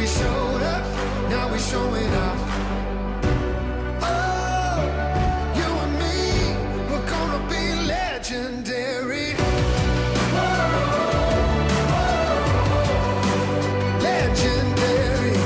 we showed up, now we showing up. Oh, you and me, we're gonna be legendary. Legendary.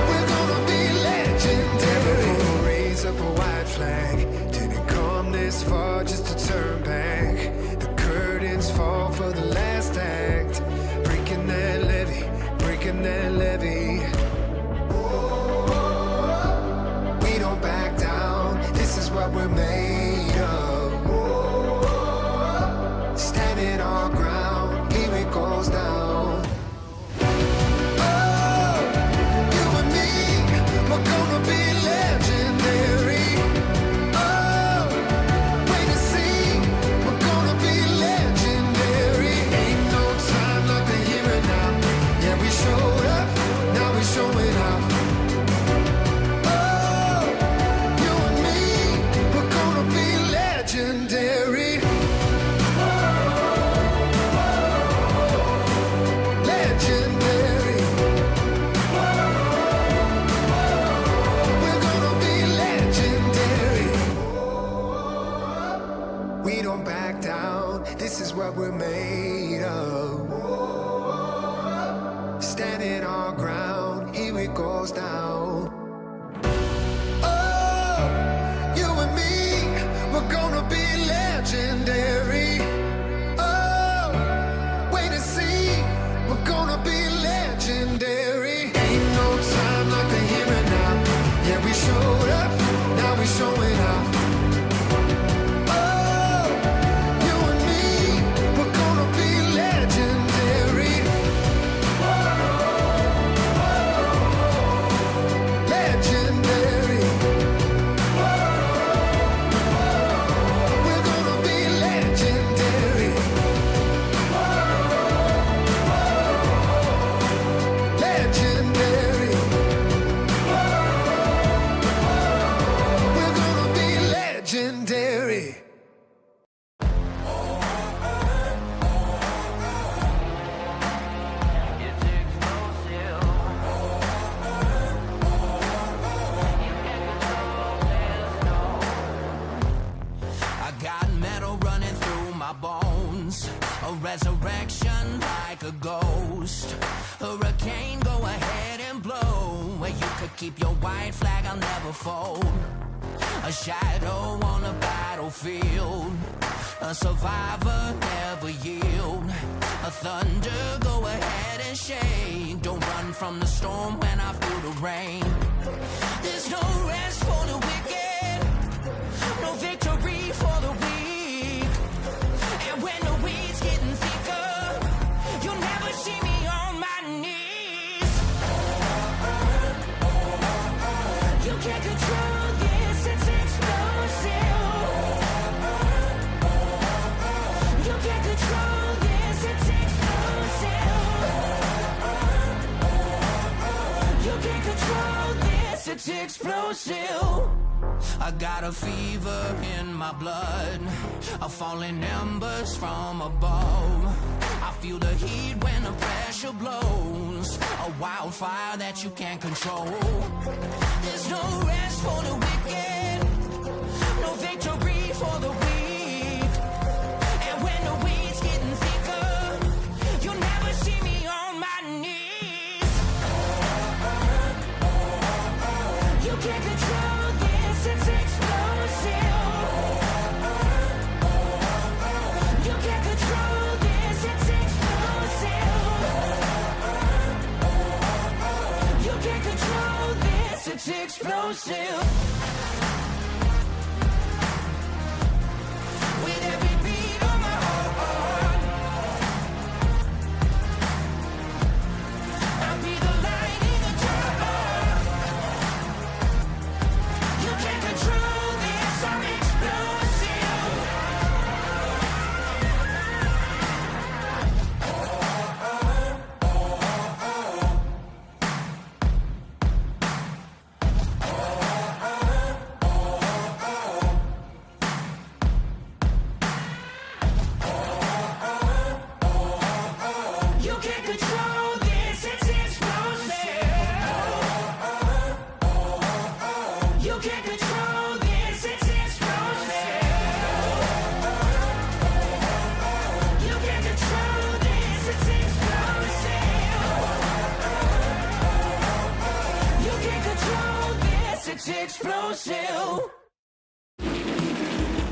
We're gonna be legendary. Raise up a white flag. Didn't come this far just to turn back. The curtains fall for the last act. Breaking that levee, breaking that levee. We don't back down. This is what we're made of. Standing our ground, here it goes down. Oh, you and me, we're gonna be legendary. Oh, wait to see, we're gonna be legendary. Ain't no time like the here and now. Yeah, we showed up, now we showing up. Oh, you and me, we're gonna be legendary. Legendary. We're gonna be legendary. We don't back down. This is what we're made of. Standing our ground. Here it goes down. Oh, you and me, we're gonna be legendary. Oh, wait to see, we're gonna be legendary. Ain't no time like the here and now. Yeah, we showed up, now we showing up. Oh, you and me, we're gonna be legendary. Legendary. We're gonna be legendary. Legendary. We're gonna be legendary. It's explosive. You can't control this, no. I got metal running through my bones, a resurrection like a ghost. Hurricane, go ahead and blow. Where you could keep your white flag, I'll never fold. A shadow on a battlefield, a survivor never yield. A thunder, go ahead and shake. Don't run from the storm when I feel the rain. There's no rest for the wicked, no victory for the weak. And when the weeds getting thicker, you'll never see me on my knees. You can't control this, it's explosive. You can't control this, it's explosive. You can't control this, it's explosive. I got a fever in my blood, a falling embers from above. I feel the heat when the pressure blows, a wildfire that you can't control. There's no rest for the wicked, no victory for the weak. And when the weeds getting thicker, you'll never see me on my knees. You can't control this, it's explosive. You can't control this, it's explosive. You can't control this, it's explosive. With every beat of my heart, I'll be the light in the dark. You can't control this, I'm explosive.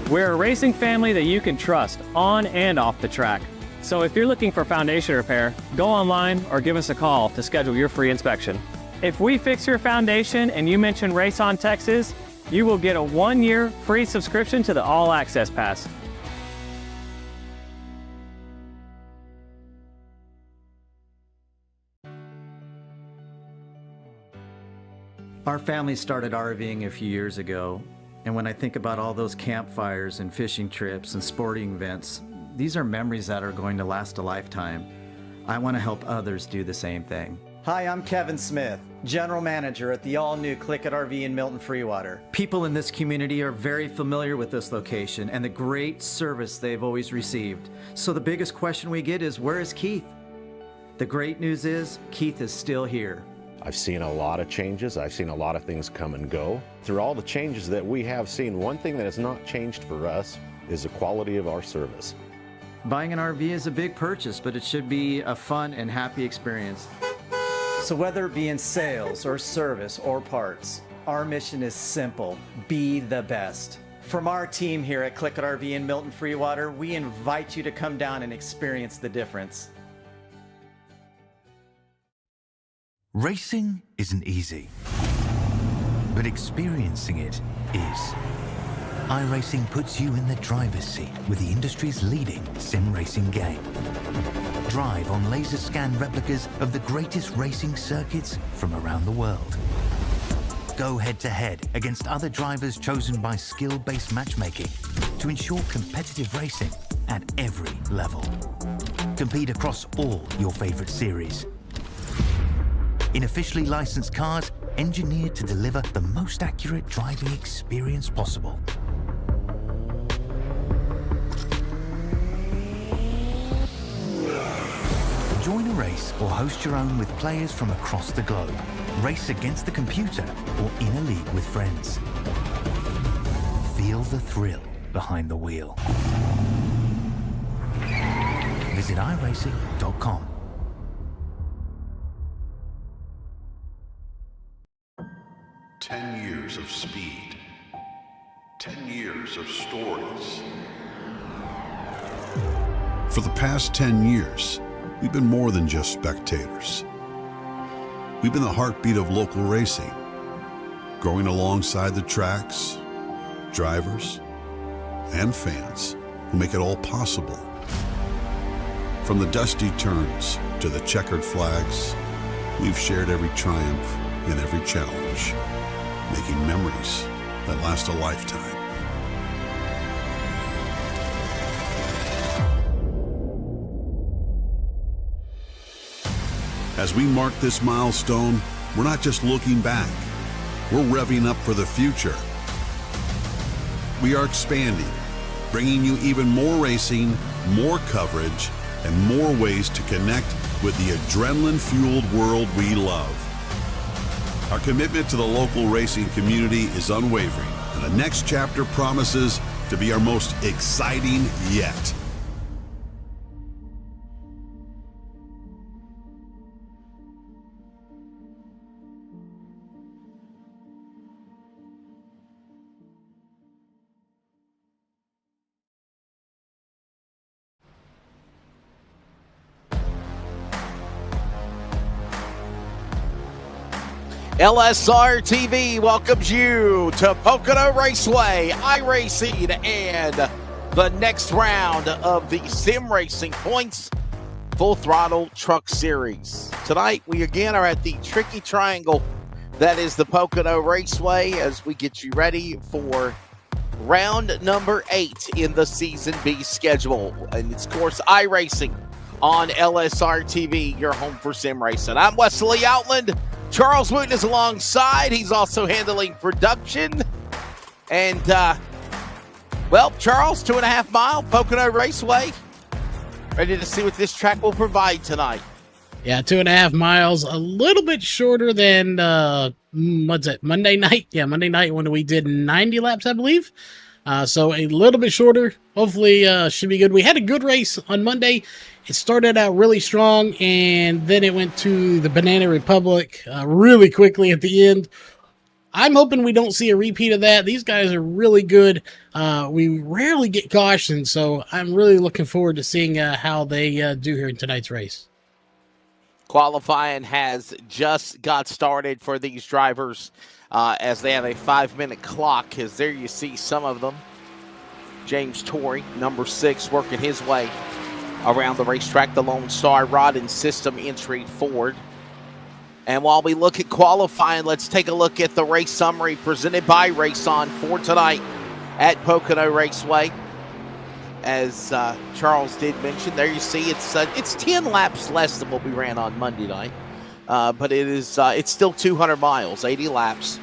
We're a racing family that you can trust on and off the track. So if you're looking for foundation repair, go online or give us a call to schedule your free inspection. If we fix your foundation and you mention Race On Texas, you will get a 1-year free subscription to the All Access Pass. Our family started RVing a few years ago, and when I think about all those campfires and fishing trips and sporting events, these are memories that are going to last a lifetime. I want to help others do the same thing. Hi, I'm Kevin Smith, General Manager at the all-new Click It RV in Milton Freewater. People in this community are very familiar with this location and the great service they've always received. So the biggest question we get is, where is Keith? The great news is, Keith is still here. I've seen a lot of changes. I've seen a lot of things come and go. Through all the changes that we have seen, one thing that has not changed for us is the quality of our service. Buying an RV is a big purchase, but it should be a fun and happy experience. So whether it be in sales or service or parts, our mission is simple: be the best. From our team here at Click It RV in Milton Freewater, we invite you to come down and experience the difference. Racing isn't easy, but experiencing it is. iRacing puts you in the driver's seat with the industry's leading sim racing game. Drive on laser scan replicas of the greatest racing circuits from around the world. Go head to head against other drivers chosen by skill-based matchmaking to ensure competitive racing at every level. Compete across all your favorite series. In officially licensed cars, engineered to deliver the most accurate driving experience possible. Join a race or host your own with players from across the globe. Race against the computer or in a league with friends. Feel the thrill behind the wheel. Visit iRacing.com. 10 years of speed, 10 years of stories. For the past 10 years, we've been more than just spectators. We've been the heartbeat of local racing, growing alongside the tracks, drivers, and fans who make it all possible. From the dusty turns to the checkered flags, we've shared every triumph and every challenge, making memories that last a lifetime. As we mark this milestone, we're not just looking back, we're revving up for the future. We are expanding, bringing you even more racing, more coverage, and more ways to connect with the adrenaline-fueled world we love. Our commitment to the local racing community is unwavering, and the next chapter promises to be our most exciting yet. LSRTV welcomes you to Pocono Raceway, iRacing, and the next round of the Sim Racing Points Full Throttle Truck Series. Tonight, we again are at the tricky triangle that is the Pocono Raceway as we get you ready for round number 8 in the Season B schedule. And it's, of course, iRacing on LSRTV, your home for sim racing. I'm Wesley Outland. Charles Wooten is alongside. He's also handling production. And, well, Charles, 2.5 mile, Pocono Raceway. Ready to see what this track will provide tonight. Yeah, 2.5 miles, a little bit shorter than, what's it, Monday night? Yeah, Monday night when we did 90 laps, I believe. So a little bit shorter. Hopefully, should be good. We had a good race on Monday. It started out really strong, and then it went to the Banana Republic really quickly at the end. I'm hoping we don't see a repeat of that. These guys are really good. We rarely get cautioned, so I'm really looking forward to seeing how they do here in tonight's race. Qualifying has just got started for these drivers as they have a 5-minute clock. As there you see some of them. James Torrey, number 6, working his way around the racetrack. The Lone Star rod and system entry forward. And while we look at qualifying, let's take a look at the race summary presented by Race On for tonight at Pocono Raceway. As Charles did mention, there you see it's 10 laps less than what we ran on Monday night, but it's still 200 miles, 80 laps.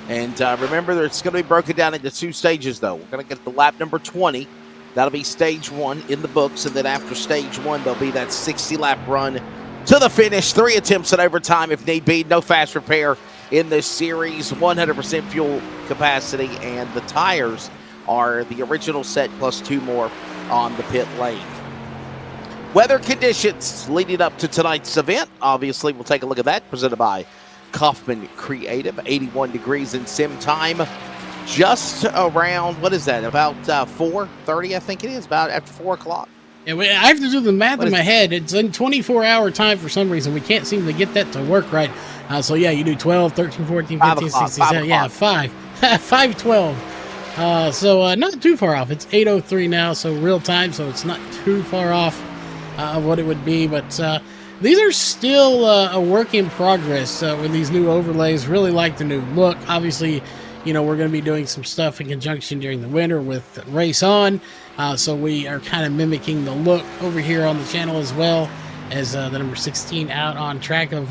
And remember, it's going to be broken down into 2 stages, though. We're going to get the lap number 20. That'll be stage 1 in the books, and then after stage 1, there'll be that 60-lap run to the finish. 3 attempts at overtime if need be. No fast repair in this series. 100% fuel capacity, and the tires are the original set plus 2 more on the pit lane. Weather conditions leading up to tonight's event. Obviously, we'll take a look at that. Presented by Kaufman Creative. 81 degrees in sim time. Just around, what is that, about 4:30, I think it is, about after 4 o'clock. Yeah, I have to do the math in my head. It's in 24-hour time for some reason. We can't seem to get that to work right. So, yeah, you do 12, 13, 14, 15, 16, 17. Yeah, 5. 5:12. So, not too far off. It's 8:03 now, so real time, so it's not too far off of what it would be. But these are still a work in progress with these new overlays. Really like the new look. Obviously, you know, we're going to be doing some stuff in conjunction during the winter with Race On. So we are kind of mimicking the look over here on the channel as well as the number 16 out on track of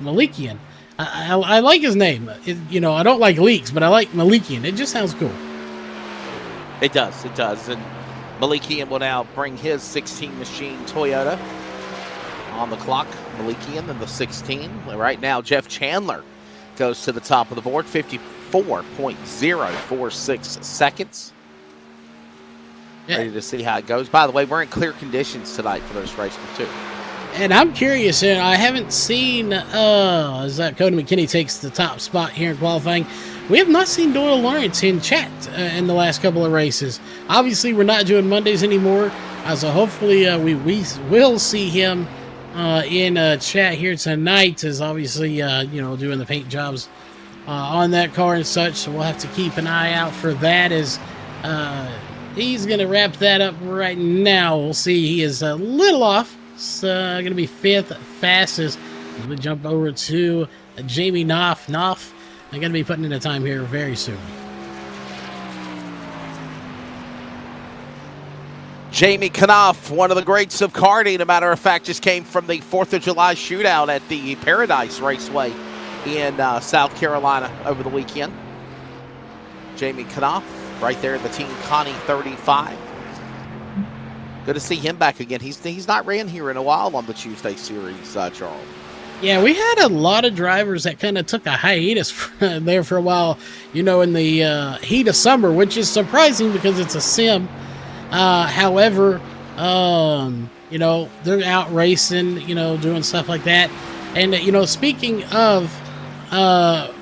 Malikian. I like his name. You know, I don't like leaks, but I like Malikian. It just sounds cool. It does. And Malikian will now bring his 16 machine Toyota on the clock. Malikian and the 16. Right now, Jeff Chandler goes to the top of the board, 54.046 seconds. Yeah. Ready to see how it goes. By the way, we're in clear conditions tonight for this race too. And I'm curious, and I haven't seen, as Cody McKinney takes the top spot here in qualifying, we have not seen Doyle Lawrence in chat in the last couple of races. Obviously, we're not doing Mondays anymore, so hopefully we will see him in chat here tonight, as obviously, you know, doing the paint jobs on that car and such. So we'll have to keep an eye out for that, as he's going to wrap that up right now. We'll see. He is a little off. It's going to be 5th fastest. I'm going to jump over to Jamie Knopf. I'm going to be putting in a time here very soon. Jamie Knopf, one of the greats of karting, a matter of fact, just came from the 4th of July shootout at the Paradise Raceway in South Carolina over the weekend. Jamie Knopf, right there in the Team Connie 35. Good to see him back again. He's not ran here in a while on the Tuesday series, Charles. Yeah, we had a lot of drivers that kind of took a hiatus there for a while, you know, in the heat of summer, which is surprising because it's a sim. However, you know, they're out racing, you know, doing stuff like that. And, you know, speaking of,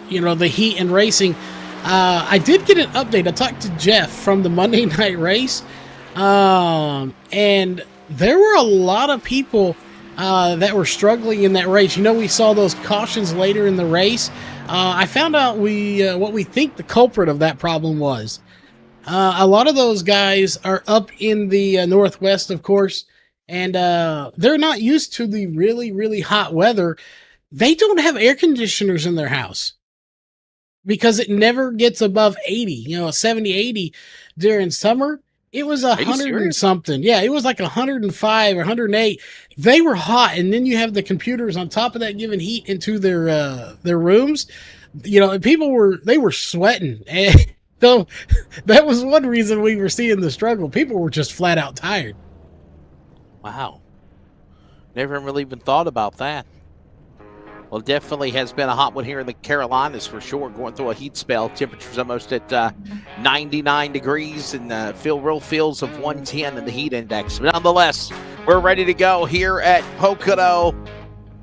you know, the heat and racing, I did get an update. I talked to Jeff from the Monday night race, and there were a lot of people that were struggling in that race. You know, we saw those cautions later in the race. I found out what we think the culprit of that problem was. A lot of those guys are up in the Northwest, of course, and they're not used to the really, really hot weather. They don't have air conditioners in their house because it never gets above 80, you know, 70, 80 during summer. It was 100 and something. Yeah, it was like 105 or 108. They were hot, and then you have the computers on top of that giving heat into their rooms. You know, and people were sweating. And so that was one reason we were seeing the struggle. People were just flat out tired. Wow. Never really even thought about that. Well, it definitely has been a hot one here in the Carolinas for sure, going through a heat spell. Temperatures almost at 99 degrees and real feels of 110 in the heat index. But nonetheless, we're ready to go here at Pocono.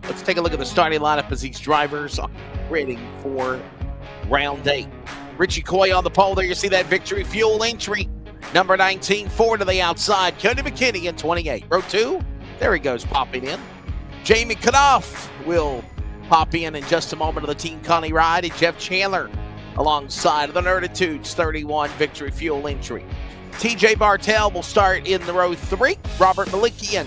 Let's take a look at the starting lineup as these drivers are waiting for round 8. Richie Coy on the pole there. You see that Victory Fuel entry. Number 19, 4 to the outside. Cody McKinney in 28. Row 2, there he goes popping in. Jamie Knopf will pop in just a moment of the Team Connie ride. And Jeff Chandler alongside of the Nerditudes 31 Victory Fuel entry. TJ Bartel will start in the row 3. Robert Malikian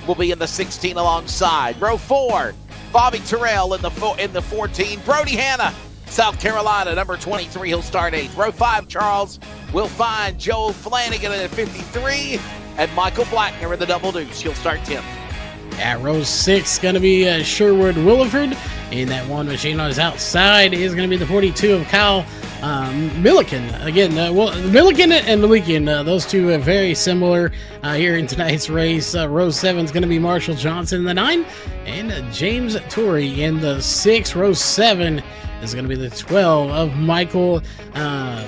will be in the 16 alongside. Row 4, Bobby Terrell in the 14. Brody Hanna, South Carolina, number 23, he'll start 8th. Row 5, Charles will find Joe Flanagan at 53, and Michael Blackner in the double deuce. He'll start 10th. At row 6, going to be Sherwood Williford. And that one machine on his outside is going to be the 42 of Kyle Milliken. Again, Milliken and Malikian, those two are very similar here in tonight's race. Row 7 is going to be Marshall Johnson in the 9, and James Torrey in the 6. Row 7 is going to be the 12 of Michael. I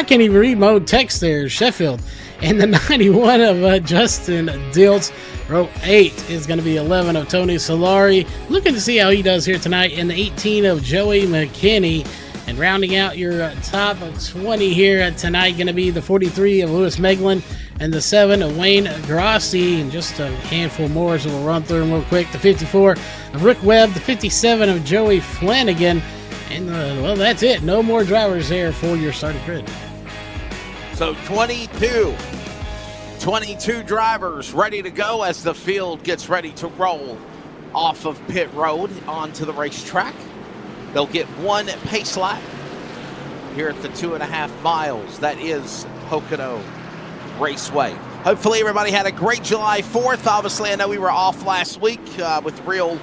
can't even read my own text there. Sheffield. And the 91 of Justin Diltz. Row 8 is going to be 11 of Tony Solari. Looking to see how he does here tonight. And the 18 of Joey McKinney. And rounding out your top of 20 here tonight, going to be the 43 of Lewis Meglin and the 7 of Wayne Grossi. And just a handful more, so we'll run through them real quick. The 54 of Rick Webb, the 57 of Joey Flanagan. And, well, that's it. No more drivers there for your starting grid. So 22 drivers ready to go as the field gets ready to roll off of pit road onto the racetrack. They'll get one pace lap here at the 2.5 miles. That is Pocono Raceway. Hopefully everybody had a great July 4th. Obviously, I know we were off last week with real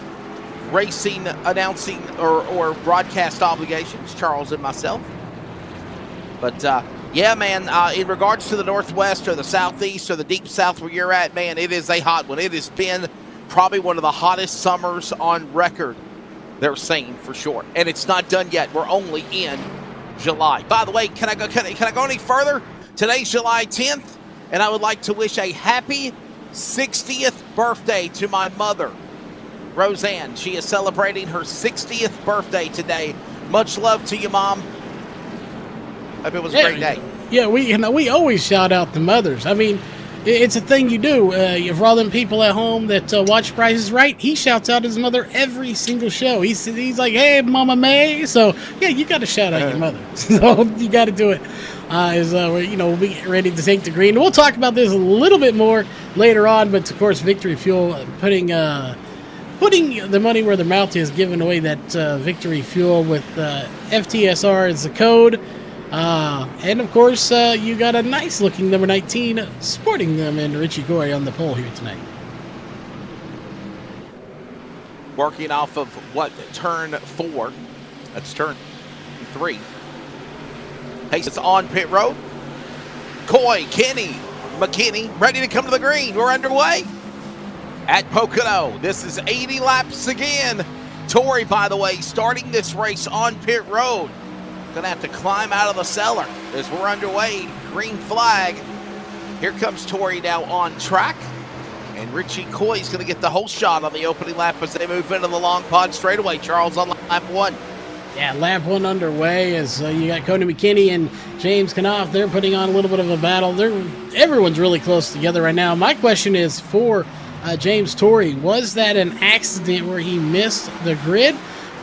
racing announcing or broadcast obligations, Charles and myself. But yeah, man, in regards to the Northwest or the Southeast or the Deep South where you're at, man, it is a hot one. It has been probably one of the hottest summers on record, they're saying for sure. And it's not done yet. We're only in July. By the way, can I go any further? Today's July 10th, and I would like to wish a happy 60th birthday to my mother, Roseanne. She is celebrating her 60th birthday today. Much love to you, Mom. Hope it was a great day. Yeah, we always shout out the mothers. I mean, it's a thing you do. For all them people at home that watch Price is Right, he shouts out his mother every single show. He's like, "Hey, Mama May." So yeah, you got to shout out your mother. So you got to do it. We'll be ready to take the green. We'll talk about this a little bit more later on. But of course, Victory Fuel putting the money where their mouth is, giving away that Victory Fuel with FTSR as the code. And of course, you got a nice looking number 19 sporting them and Richie Gory on the pole here tonight. Working off of turn 4. That's turn 3. Pace is on pit road. Coy, Kenny, McKinney, ready to come to the green. We're underway at Pocono. This is 80 laps again. Torrey, by the way, starting this race on pit road. Gonna have to climb out of the cellar as we're underway. Green flag. Here comes Torrey now on track. And Richie Coy's gonna get the whole shot on the opening lap as they move into the long pond straightaway. Charles on lap 1. Yeah, lap 1 underway as you got Cody McKinney and James Knopf. They're putting on a little bit of a battle. Everyone's really close together right now. My question is for James Torrey, was that an accident where he missed the grid?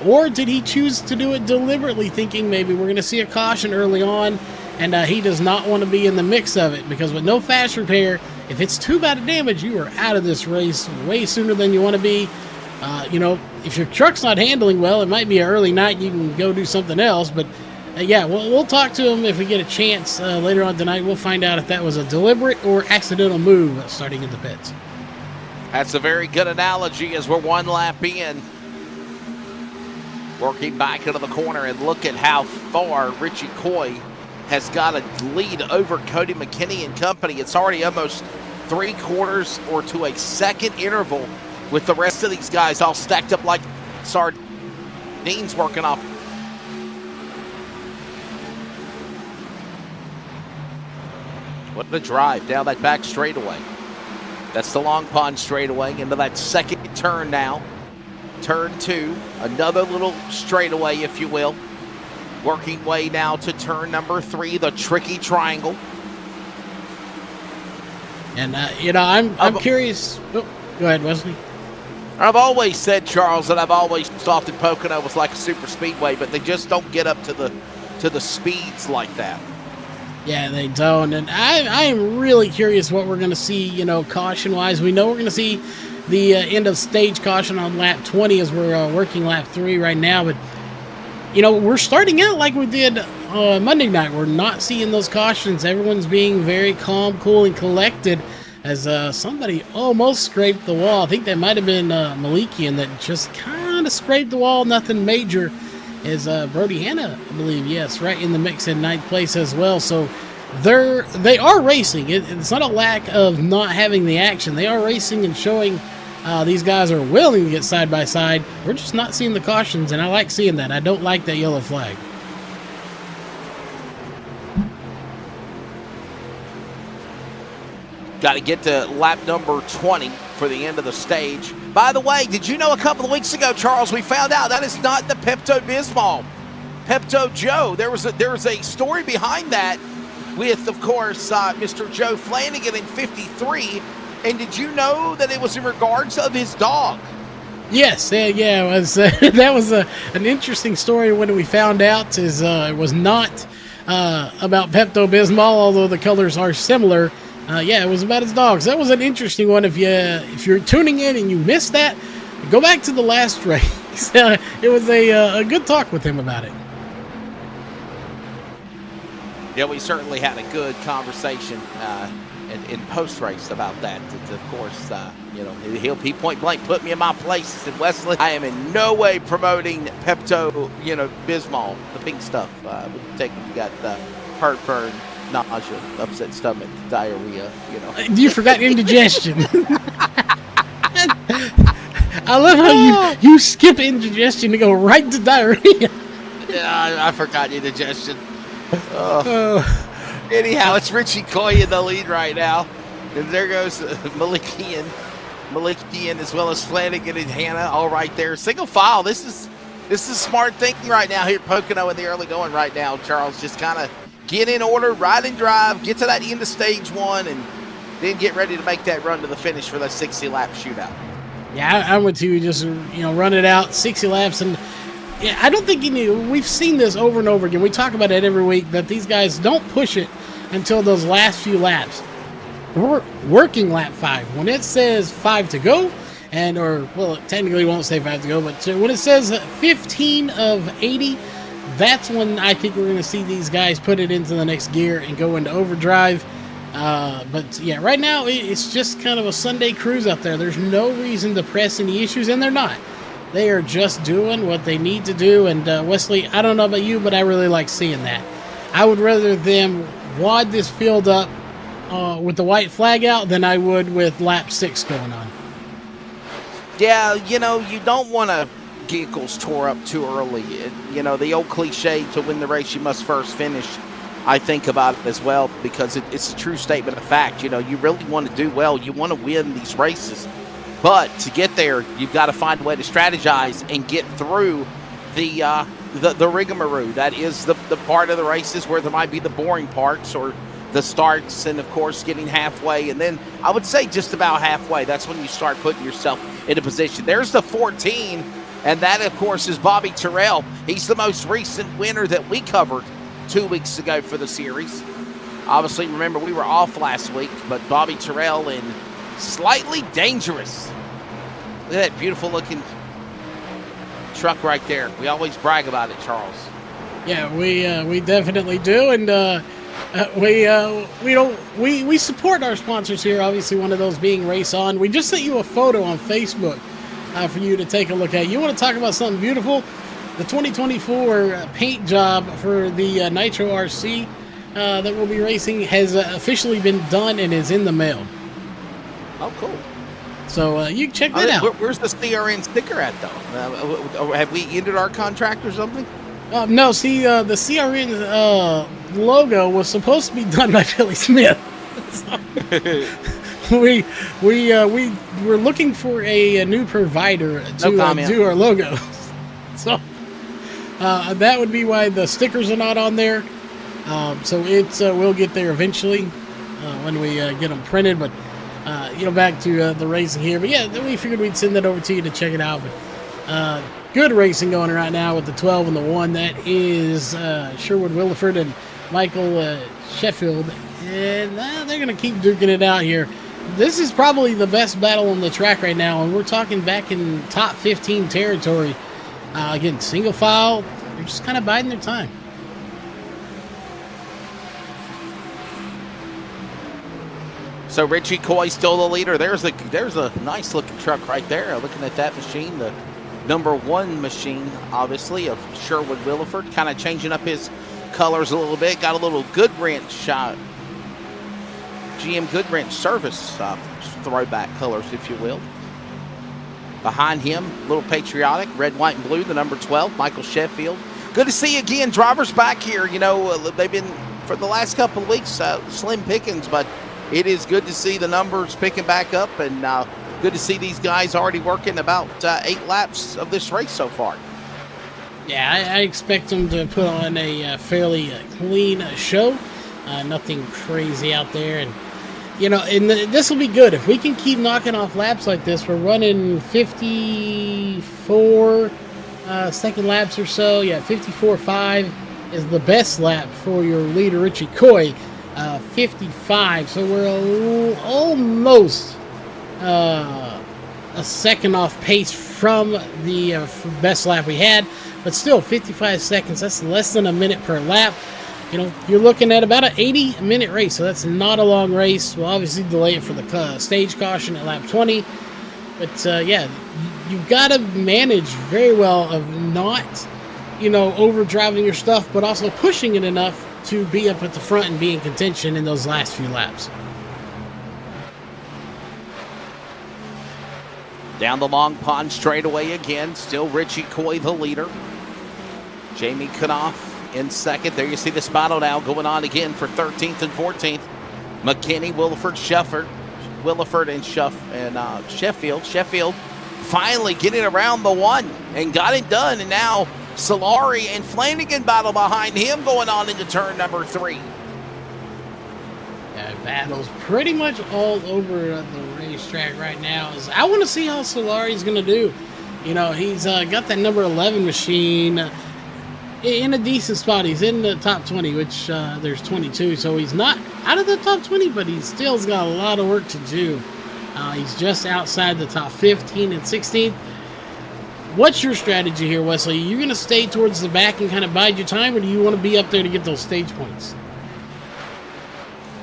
Or did he choose to do it deliberately, thinking maybe we're going to see a caution early on, and he does not want to be in the mix of it? Because with no fast repair, if it's too bad of damage, you are out of this race way sooner than you want to be. If your truck's not handling well, it might be an early night. You can go do something else. But, we'll talk to him if we get a chance later on tonight. We'll find out if that was a deliberate or accidental move starting in the pits. That's a very good analogy as we're 1 lap in. Working back into the corner, and look at how far Richie Coy has got a lead over Cody McKinney and company. It's already almost 3/4 or to a second interval with the rest of these guys all stacked up like sardines working off. What a drive down that back straightaway. That's the long pond straightaway into that second turn now. Turn 2, another little straightaway, if you will. Working way now to turn number 3, the tricky triangle. And, I'm curious. Oh, go ahead, Wesley. I've always said, Charles, that I've always thought that Pocono was like a super speedway, but they just don't get up to the speeds like that. Yeah, they don't. And I am really curious what we're going to see, caution-wise. We know we're going to see the end of stage caution on lap 20 as we're working lap 3 right now. But, we're starting out like we did Monday night. We're not seeing those cautions. Everyone's being very calm, cool, and collected as somebody almost scraped the wall. I think that might have been Malikian that just kind of scraped the wall. Nothing major. Is Brody Hanna, I believe, yes, right in the mix in 9th place as well. So they are racing. It's not a lack of not having the action. They are racing and showing these guys are willing to get side by side. We're just not seeing the cautions, and I like seeing that. I don't like that yellow flag. Got to get to lap number 20 for the end of the stage. By the way, did you know a couple of weeks ago, Charles, we found out that is not the Pepto-Bismol, Pepto-Joe. There was a story behind that with, of course, Mr. Joe Flanagan in 53. And did you know that it was in regards of his dog? Yes, yeah, it was. That was an interesting story when we found out. It was not about Pepto-Bismol, although the colors are similar. Yeah, it was about his dogs. That was an interesting one. If you're tuning in and you missed that, go back to the last race. It was a good talk with him about it. Yeah, we certainly had a good conversation in post-race about that. Of course, he point blank put me in my place. He said, Wesley, I am in no way promoting Pepto-Bismol, the pink stuff. You got heartburn, nausea, upset stomach, diarrhea, You forgot indigestion. I love how you skip indigestion to go right to diarrhea. Yeah, I forgot indigestion. Anyhow, it's Richie Coy in the lead right now. And there goes Malikian as well as Flanagan and Hanna all right there. Single file. This is smart thinking right now here at Pocono in the early going right now, Charles. Just kind of get in order, ride and drive, get to that end of stage 1, and then get ready to make that run to the finish for the 60-lap shootout. Yeah, I'm with you. Just, run it out, 60 laps. And yeah, I don't think we've seen this over and over again. We talk about it every week that these guys don't push it until those last few laps. We're working lap 5. When it says 5 to go, it technically won't say 5 to go, but when it says 15 of 80, that's when I think we're going to see these guys put it into the next gear and go into overdrive. But yeah, right now it's just kind of a Sunday cruise out there. There's no reason to press any issues, and they're not. They are just doing what they need to do. And Wesley, I don't know about you, but I really like seeing that. I would rather them wad this field up with the white flag out than I would with lap 6 going on. Yeah, you don't want to vehicles tore up too early. The old cliche, to win the race you must first finish. I think about it as well because it's a true statement of fact. You really want to do well. You want to win these races. But to get there, you've got to find a way to strategize and get through the rigmarole. That is the part of the races where there might be the boring parts or the starts and, of course, getting halfway. And then I would say just about halfway, that's when you start putting yourself in a position. There's the 14, and that, of course, is Bobby Terrell. He's the most recent winner that we covered 2 weeks ago for the series. Obviously, remember, we were off last week, but Bobby Terrell in Slightly Dangerous. Look at that beautiful-looking truck right there. We always brag about it, Charles. Yeah, we definitely do, and we support our sponsors here. Obviously, one of those being Race On. We just sent you a photo on Facebook for you to take a look at. You want to talk about something beautiful? The 2024 paint job for the Nitro RC that we'll be racing has officially been done and is in the mail. Oh, cool. So you can check that out. Where's the CRN sticker at, though? Have we ended our contract or something? No, see, the CRN logo was supposed to be done by Billy Smith. We're looking for a new provider to do our logo. So That would be why the stickers are not on there. So it's we'll get there eventually when we get them printed. But back to the racing here. But yeah, then we figured we'd send that over to you to check it out. But good racing going right now with the 12 and the 1. That is Sherwood Williford and Michael Sheffield, and they're going to keep duking it out here. This is probably the best battle on the track right now, and we're talking back in top 15 territory. Again, single file, they're just kind of biding their time. So Richie Coy still the leader. There's a nice looking truck right there. Looking at that machine, the number 1 machine, obviously, of Sherwood Williford, kind of changing up his colors a little bit. Got a little Goodwrench shot. GM Goodwrench service throwback colors, if you will. Behind him, a little patriotic, red, white, and blue, the number 12, Michael Sheffield. Good to see you again. Drivers back here. They've been, for the last couple of weeks, slim pickings, but it is good to see the numbers picking back up, and good to see these guys already working about 8 laps of this race so far. Yeah, I expect them to put on a fairly clean show. Nothing crazy out there. And, this will be good. If we can keep knocking off laps like this, we're running 54 second laps or so. Yeah, 54.5 is the best lap for your leader, Richie Coy. 55. So we're almost a second off pace from the best lap we had. But still, 55 seconds, that's less than a minute per lap. You're looking at about an 80-minute race, so that's not a long race. We'll obviously delay it for the stage caution at lap 20. But, yeah, you've got to manage very well of not, overdriving your stuff, but also pushing it enough to be up at the front and be in contention in those last few laps. Down the long pond straightaway again. Still Richie Coy the leader. Jamie Knopf in second. There you see this battle now going on again for 13th and 14th. McKinney, Williford, and Sheffield. Sheffield finally getting around the 1 and got it done. And now Solari and Flanagan battle behind him going on into turn number 3. Yeah, battles pretty much all over the racetrack right now. I want to see how Solari's going to do. He's got that number 11 machine in a decent spot. He's in the top 20, which there's 22, so he's not out of the top 20, but he still's got a lot of work to do. He's just outside the top 15 and 16. What's your strategy here, Wesley? Are you going to stay towards the back and kind of bide your time, or do you want to be up there to get those stage points?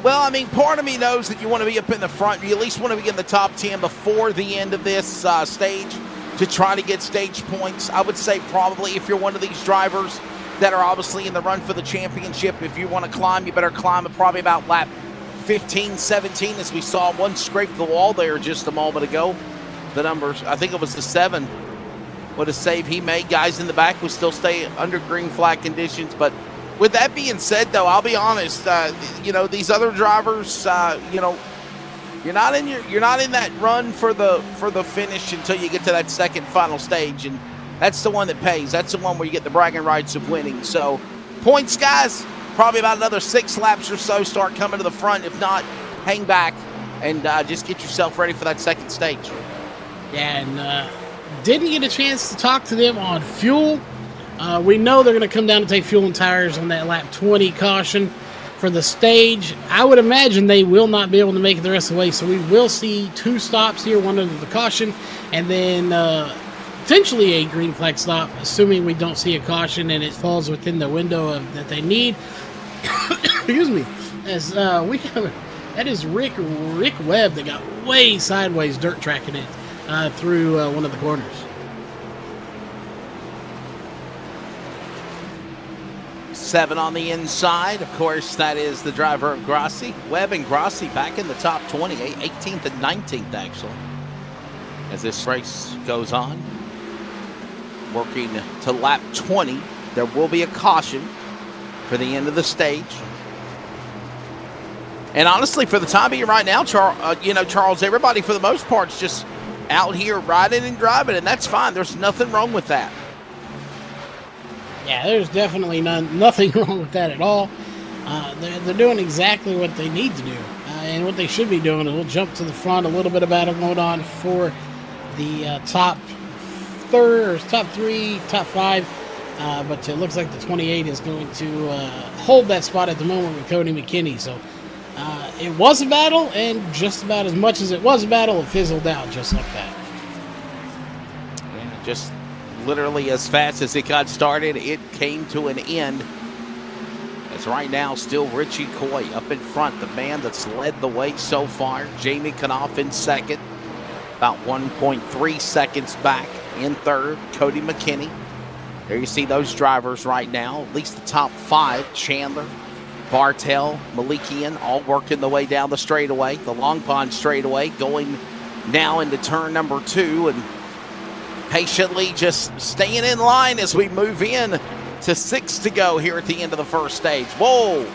Well, part of me knows that you want to be up in the front. You at least want to be in the top 10 before the end of this stage to try to get stage points. I would say probably if you're one of these drivers that are obviously in the run for the championship, if you want to climb, you better climb at probably about lap 15, 17, as we saw one scrape the wall there just a moment ago. The numbers, I think it was the 7. What a save he made. Guys in the back would still stay under green flag conditions. But with that being said, though, I'll be honest. These other drivers, you're not in that run for the finish until you get to that second final stage, and that's the one that pays. That's the one where you get the bragging rights of winning. So points, guys, probably about another 6 laps or so. Start coming to the front. If not, hang back and just get yourself ready for that second stage. Yeah, and didn't get a chance to talk to them on fuel. We know they're going to come down to take fuel and tires on that lap 20 caution for the stage. I would imagine they will not be able to make it the rest of the way, so we will see 2 stops here, one under the caution, and then potentially a green flag stop, assuming we don't see a caution and it falls within the window that they need. Excuse me. As that is Rick Webb that got way sideways dirt tracking it through one of the corners. 7 on the inside. Of course, that is the driver of Grassi. Webb and Grassi back in the top 20, 18th and 19th, actually, as this race goes on. Working to lap 20. There will be a caution for the end of the stage. And honestly, for the time being right now, Charles, everybody for the most part is just out here riding and driving, and that's fine. There's nothing wrong with that. Yeah, there's definitely nothing wrong with that at all. They're doing exactly what they need to do. And what they should be doing is we'll jump to the front. A little bit of battle going on for the top third, or top three, top five. But it looks like the 28 is going to hold that spot at the moment with Cody McKinney. So it was a battle, and just about as much as it was a battle, it fizzled out just like that. Yeah, just literally as fast as it got started, it came to an end. As right now, still Richie Coy up in front, the man that's led the way so far. Jamie Knopf in second, about 1.3 seconds back in third. Cody McKinney. There you see those drivers right now, at least the top five. Chandler, Bartel, Malikian, all working the way down the straightaway. The Long Pond straightaway going now into turn number 2, and patiently just staying in line as we move in to 6 to go here at the end of the first stage. Whoa!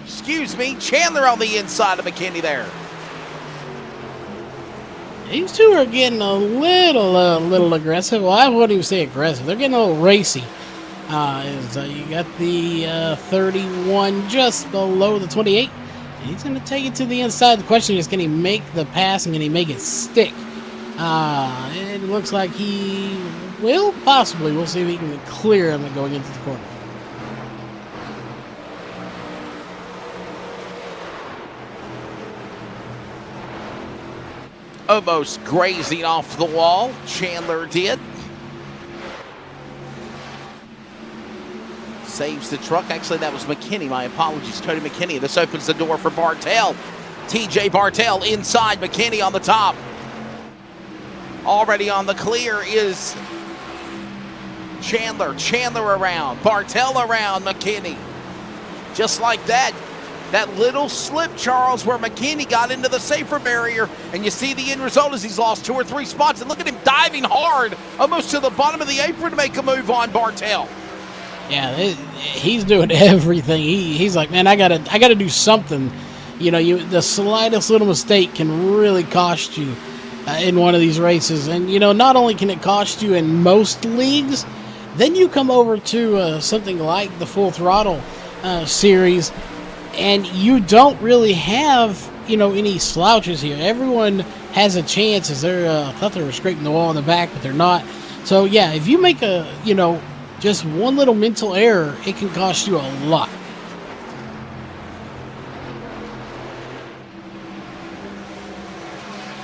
Excuse me, Chandler on the inside of McKinney there. These two are getting a little aggressive. Well, I wouldn't even say aggressive. They're getting a little racy. You got the 31 just below the 28. He's going to take it to the inside. The question is, can he make the pass and can he make it stick? It looks like he will, possibly. We'll see if he can clear him going into the corner. Almost grazing off the wall. Chandler did. Saves the truck. Actually, that was McKinney. My apologies. Cody McKinney. This opens the door for Bartel. TJ Bartel inside. McKinney on the top. Already on the clear is Chandler. Chandler around. Bartel around McKinney. Just like that. That little slip, Charles, where McKinney got into the safer barrier, and you see the end result is he's lost 2 or 3 spots. And look at him diving hard, almost to the bottom of the apron to make a move on Bartel. Yeah, he's doing everything. He's like, man, I gotta do something. You know, the slightest little mistake can really cost you in one of these races. And you know, not only can it cost you in most leagues, then you come over to something like the Full Throttle series, and you don't really have, you know, any slouches here. Everyone has a chance, as I thought they were scraping the wall in the back, but they're not. So yeah, if you make just one little mental error, it can cost you a lot.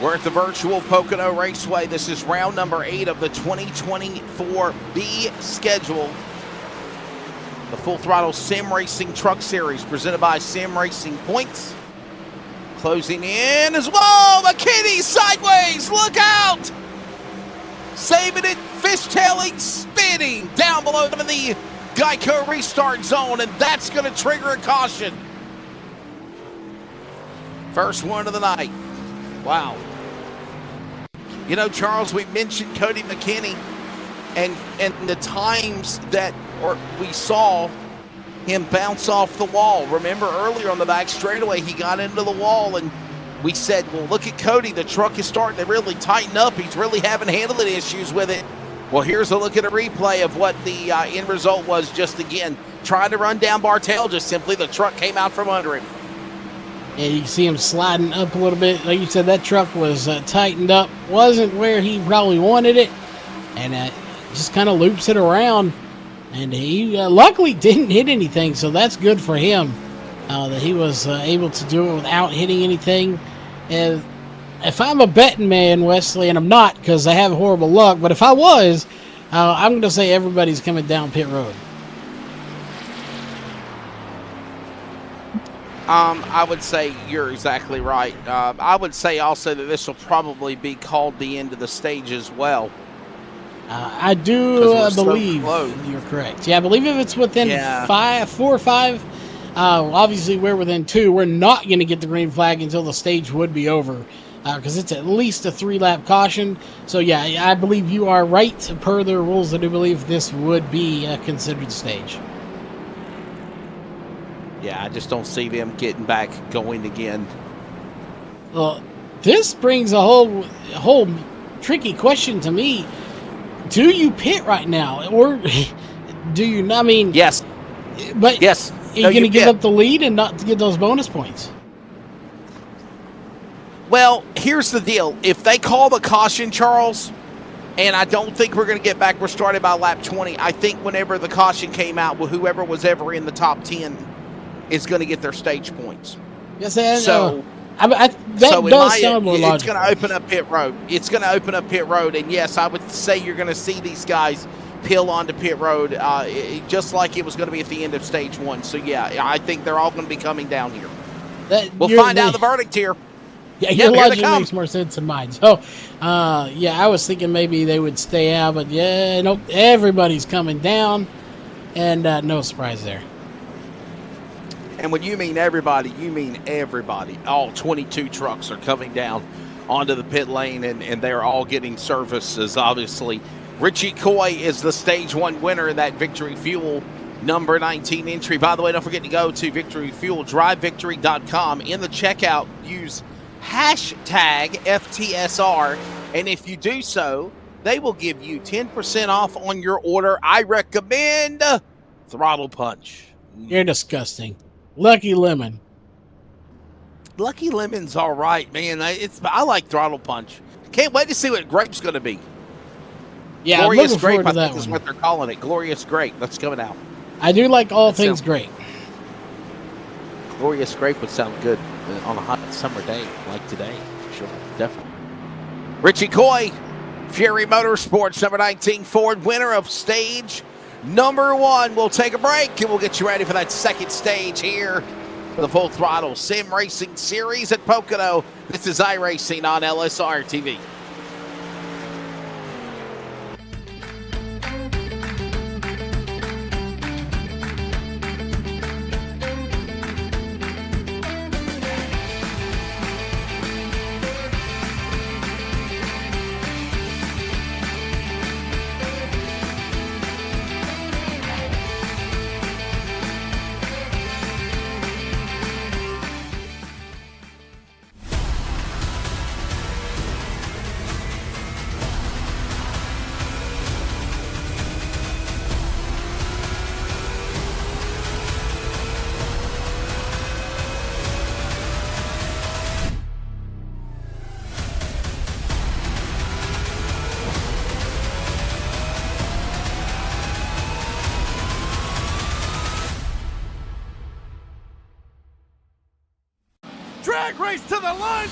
We're at the virtual Pocono Raceway. This is round number 8 of the 2024 B schedule. The Full Throttle Sim Racing Truck Series presented by Sim Racing Points. Closing in as well. McKinney sideways. Look out. Saving it. Fishtailing. Spinning down below them in the Geico restart zone. And that's going to trigger a caution. First one of the night. Wow. You know, Charles, we mentioned Cody McKinney and the times that we saw him bounce off the wall. Remember earlier on the back straightaway, he got into the wall, and we said, well, look at Cody. The truck is starting to really tighten up. He's really having handling issues with it. Well, here's a look at a replay of what the end result was. Just again, trying to run down Bartel, just simply the truck came out from under him. Yeah, you can see him sliding up a little bit. Like you said, that truck was tightened up. Wasn't where he probably wanted it. And just kind of loops it around. And he luckily didn't hit anything, so that's good for him that he was able to do it without hitting anything. And if I'm a betting man, Wesley, and I'm not because I have horrible luck, but if I was, I'm going to say everybody's coming down pit road. I would say you're exactly right. I would say also that this will probably be called the end of the stage as well. I do believe you're correct. Yeah, I believe if it's within 4 or 5, obviously we're within 2. We're not going to get the green flag until the stage would be over because it's at least a 3-lap caution. So yeah, I believe you are right. Per the rules, I do believe this would be considered stage. Yeah, I just don't see them getting back going again. Well, this brings a whole tricky question to me. do you pit right now, or do you not? I mean, Yes. but Yes. you're No, going to you give pit. up the lead and not to get those bonus points. Well, here's the deal. If they call the caution, Charles, and I don't think we're going to get back, we're started by lap 20. I think whenever the caution came out, well, whoever was ever in the top 10 is going to get their stage points. Yes, and, So, that so in does my, sound more it's logical. going to open up pit road. It's going to open up pit road. And yes, I would say you're going to see these guys peel onto pit road just like it was going to be at the end of stage 1. So, yeah, I think they're all going to be coming down here. We'll find out the verdict here. Yeah, your Yep, here they logic come. makes more sense than mine. So, yeah, I was thinking maybe they would stay out, but yeah, nope, everybody's coming down, and no surprise there. And when you mean everybody, you mean everybody. All 22 trucks are coming down onto the pit lane, and they're all getting services, obviously. Richie Coy is the stage 1 winner in that Victory Fuel number 19 entry. By the way, don't forget to go to Victory Fuel, drivevictory.com. In the checkout, use hashtag FTSR, and if you do so, they will give you 10% off on your order. I recommend Throttle Punch. You're disgusting. Lucky Lemon. Lucky Lemon's all right, man. I like Throttle Punch. Can't wait to see what Grape's going to be. Yeah, Glorious I'm looking forward Grape, to I that think is one. what they're calling it. Glorious Grape. That's coming out. I do like all That things sounds- great. Glorious Grape would sound good on a hot summer day like today, for sure. Definitely. Richie Coy, Fury Motorsports, number 19 Ford, winner of stage number 1. We'll take a break, and we'll get you ready for that second stage here for the Full Throttle Sim Racing Series at Pocono. This is iRacing on LSRTV. Drag race to the line.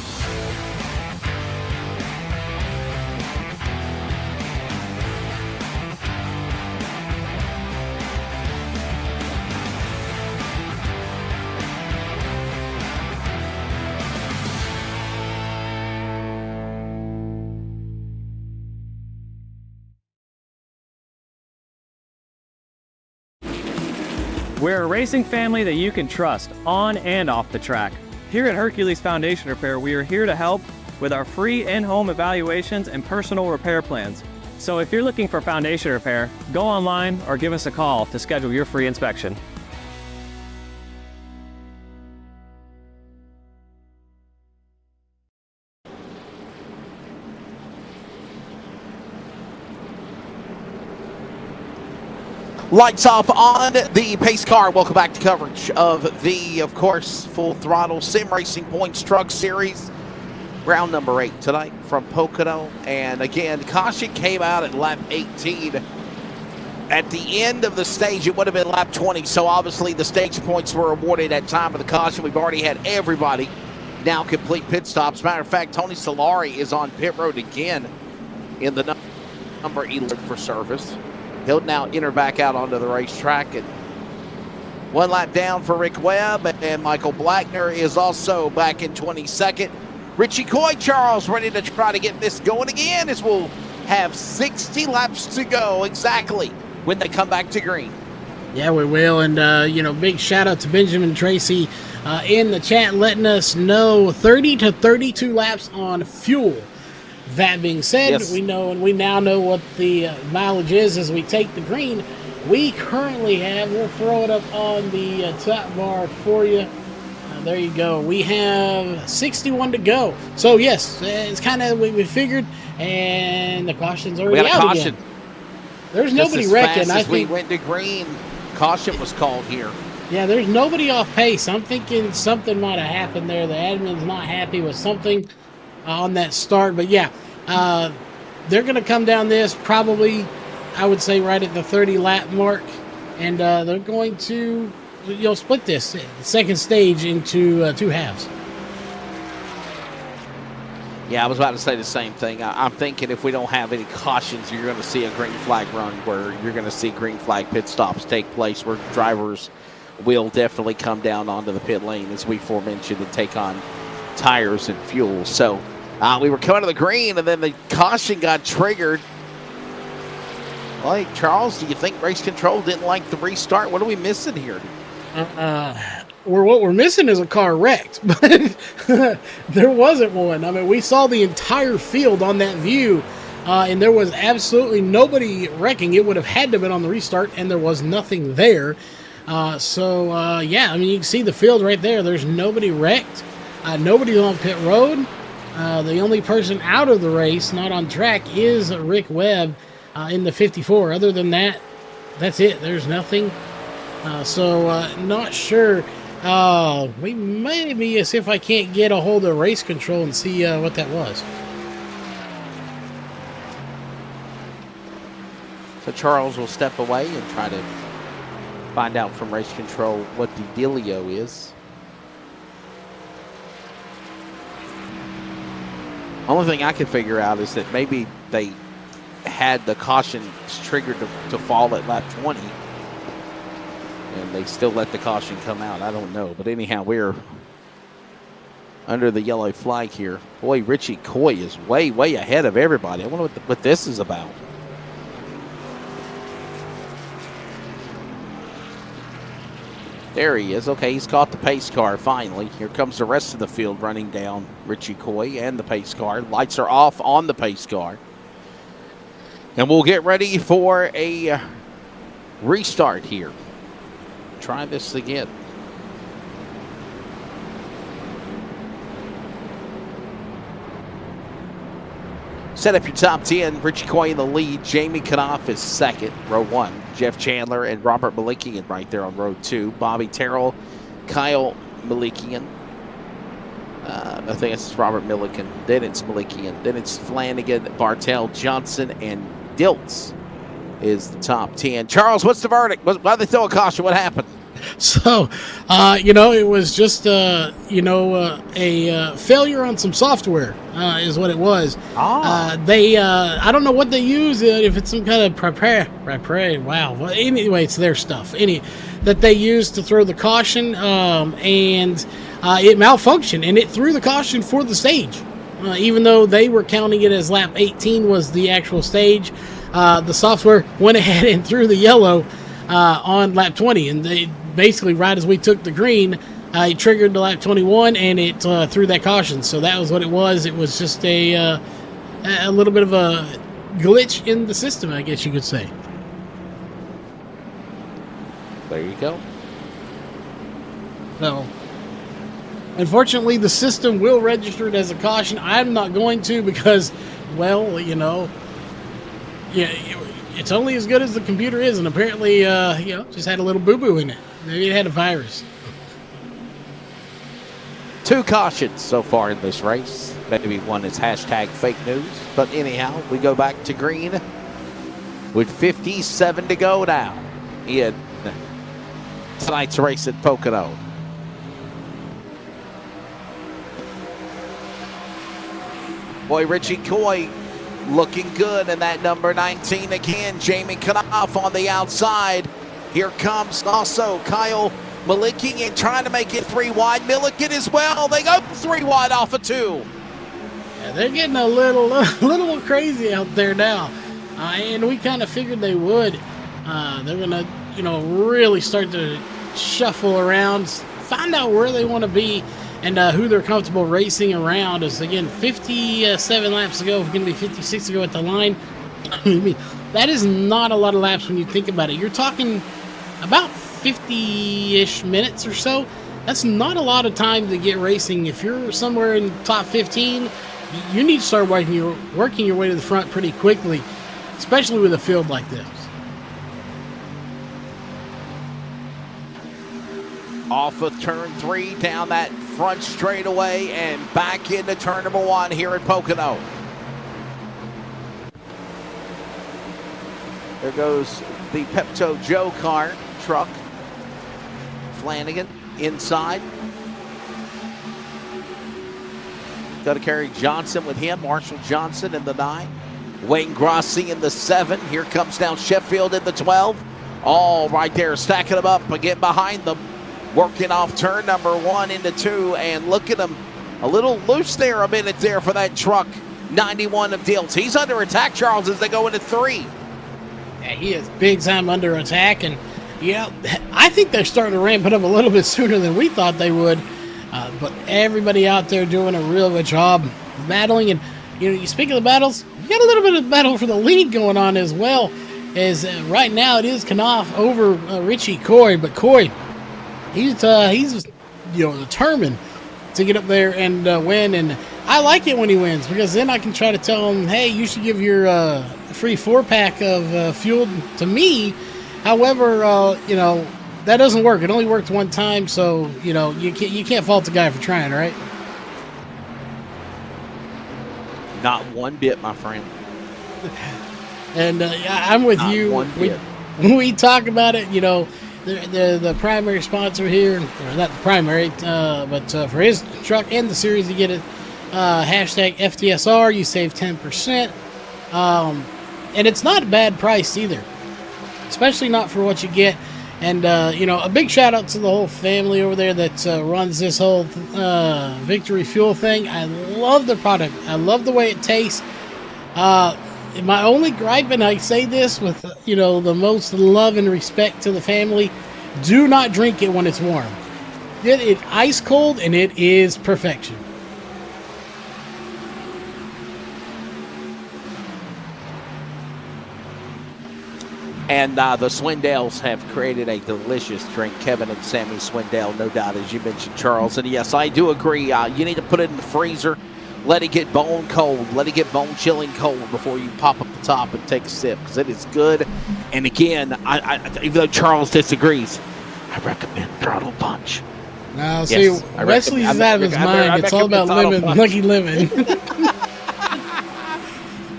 We're a racing family that you can trust on and off the track. Here at Hercules Foundation Repair, we are here to help with our free in-home evaluations and personal repair plans. So if you're looking for foundation repair, go online or give us a call to schedule your free inspection. Lights off on the pace car. Welcome back to coverage of the, of course, Full Throttle Sim Racing Points Truck Series. Round number 8 tonight from Pocono. And again, caution came out at lap 18. At the end of the stage, it would have been lap 20. So obviously the stage points were awarded at time of the caution. We've already had everybody now complete pit stops. Matter of fact, Tony Solari is on pit road again in the number 11 for service. He'll now enter back out onto the racetrack. And one lap down for Rick Webb, and Michael Blackner is also back in 22nd. Richie Coy, Charles, ready to try to get this going again, as we'll have 60 laps to go exactly when they come back to green. Yeah, we will. And, big shout out to Benjamin Tracy in the chat letting us know 30 to 32 laps on fuel. That being said, Yes. we now know what the mileage is as we take the green. We currently have, we'll throw it up on the top bar for you. There you go. We have 61 to go. So, yes, it's kind of what we figured, and the caution's already We got a out caution. again. There's Just nobody as wrecking. fast I as we think. went to green, caution was called here. Yeah, there's nobody off pace. I'm thinking something might have happened there. The admin's not happy with something on that start. But yeah, they're going to come down this probably, I would say, right at the 30 lap mark. And they're going to, split this second stage into two halves. Yeah, I was about to say the same thing. I'm thinking if we don't have any cautions, you're going to see a green flag run where you're going to see green flag pit stops take place where drivers will definitely come down onto the pit lane, as we aforementioned, and take on tires and fuel. So we were coming to the green, and then the caution got triggered. Like, Charles, do you think race control didn't like the restart? What are we missing here? What we're missing is a car wrecked, but there wasn't one. I mean, we saw the entire field on that view, and there was absolutely nobody wrecking. It would have had to have been on the restart, and there was nothing there. Yeah, I mean, you can see the field right there. There's nobody wrecked. Nobody's on pit road. The only person out of the race, not on track, is Rick Webb in the 54. Other than that, that's it. There's nothing. Not sure. We maybe see if I can't get a hold of race control and see what that was. So Charles will step away and try to find out from race control what the dealio is. Only thing I can figure out is that maybe they had the caution triggered to fall at lap 20. And they still let the caution come out. I don't know. But anyhow, we're under the yellow flag here. Boy, Richie Coy is way, way ahead of everybody. I wonder what this is about. There he is. Okay, he's caught the pace car finally. Here comes the rest of the field running down Richie Coy and the pace car. Lights are off on the pace car. And we'll get ready for a restart here. Try this again. Set up your top 10. Richie Coy in the lead. Jamie Knopf is second, row 1. Jeff Chandler and Robert Malikian right there on row 2. Bobby Terrell, Kyle Malikian. I think it's Robert Milliken. Then it's Malikian. Then it's Flanagan, Bartell, Johnson, and Diltz is the top 10. Charles, what's the verdict? Why did they throw a caution? What happened? So, it was just, a failure on some software is what it was. I don't know what they use, if it's some kind of prepare. Wow. Well, anyway, it's their stuff. That they used to throw the caution, and it malfunctioned, and it threw the caution for the stage. Even though they were counting it as lap 18 was the actual stage, the software went ahead and threw the yellow on lap 20, and they basically, right as we took the green, it triggered to lap 21, and it threw that caution. So that was what it was. It was just a little bit of a glitch in the system, I guess you could say. There you go. So, unfortunately, the system will register it as a caution. I'm not going to because, well, it's only as good as the computer is, and apparently, just had a little boo-boo in it. Maybe it had a virus. 2 cautions so far in this race. Maybe one is hashtag fake news. But anyhow, we go back to green with 57 to go now in tonight's race at Pocono. Boy, Richie Coy looking good in that number 19 again. Jamie Knopf on the outside. Here comes also Kyle Malikian trying to make it 3 wide. Milliken as well. They go 3 wide off of 2. Yeah, they're getting a little crazy out there now. And we kind of figured they would. They're going to, really start to shuffle around, find out where they want to be, and who they're comfortable racing around. Is again 57 laps to go. Going to be 56 to go at the line. I mean, that is not a lot of laps when you think about it. You're talking about 50-ish minutes or so. That's not a lot of time to get racing. If you're somewhere in top 15, you need to start working your way to the front pretty quickly, especially with a field like this. Off of turn 3, down that front straightaway, and back into turn number 1 here at Pocono. There goes the Pepto Joe car truck. Flanagan inside. Got to carry Johnson with him. Marshall Johnson in the 9. Wayne Grossi in the 7. Here comes down Sheffield in the 12. All right there, stacking them up again behind them. Working off turn number 1 into 2. And look at him. A little loose there a minute there for that truck. 91 of Dilts. He's under attack, Charles, as they go into 3. Yeah, he is big time under attack, and I think they're starting to ramp it up a little bit sooner than we thought they would. But everybody out there doing a real good job battling, and you speak of the battles, you got a little bit of battle for the lead going on as well. As right now it is Knopf over Richie Coy, but Coy, he's determined to get up there and win, and I like it when he wins because then I can try to tell him, hey, you should give your free 4-pack of fuel to me. However, that doesn't work. It only worked one time, so you can't fault the guy for trying, right? Not one bit, my friend. And I'm with Not you. One bit. We talk about it. The primary sponsor here, or not the primary, but for his truck and the series, you get it. Hashtag FTSR. You save 10%. And it's not a bad price either, especially not for what you get. And, a big shout out to the whole family over there that runs this whole Victory Fuel thing. I love the product. I love the way it tastes. My only gripe, and I say this with, the most love and respect to the family, do not drink it when it's warm. Get it ice cold, and it is perfection. And the Swindales have created a delicious drink. Kevin and Sammy Swindale, no doubt, as you mentioned, Charles. And yes, I do agree. You need to put it in the freezer. Let it get bone cold. Let it get bone chilling cold before you pop up the top and take a sip, because it is good. And again, I even though Charles disagrees, I recommend Throttle Punch. Now, see, Wesley's out of his mind. It's all about lemon, Lucky Lemon.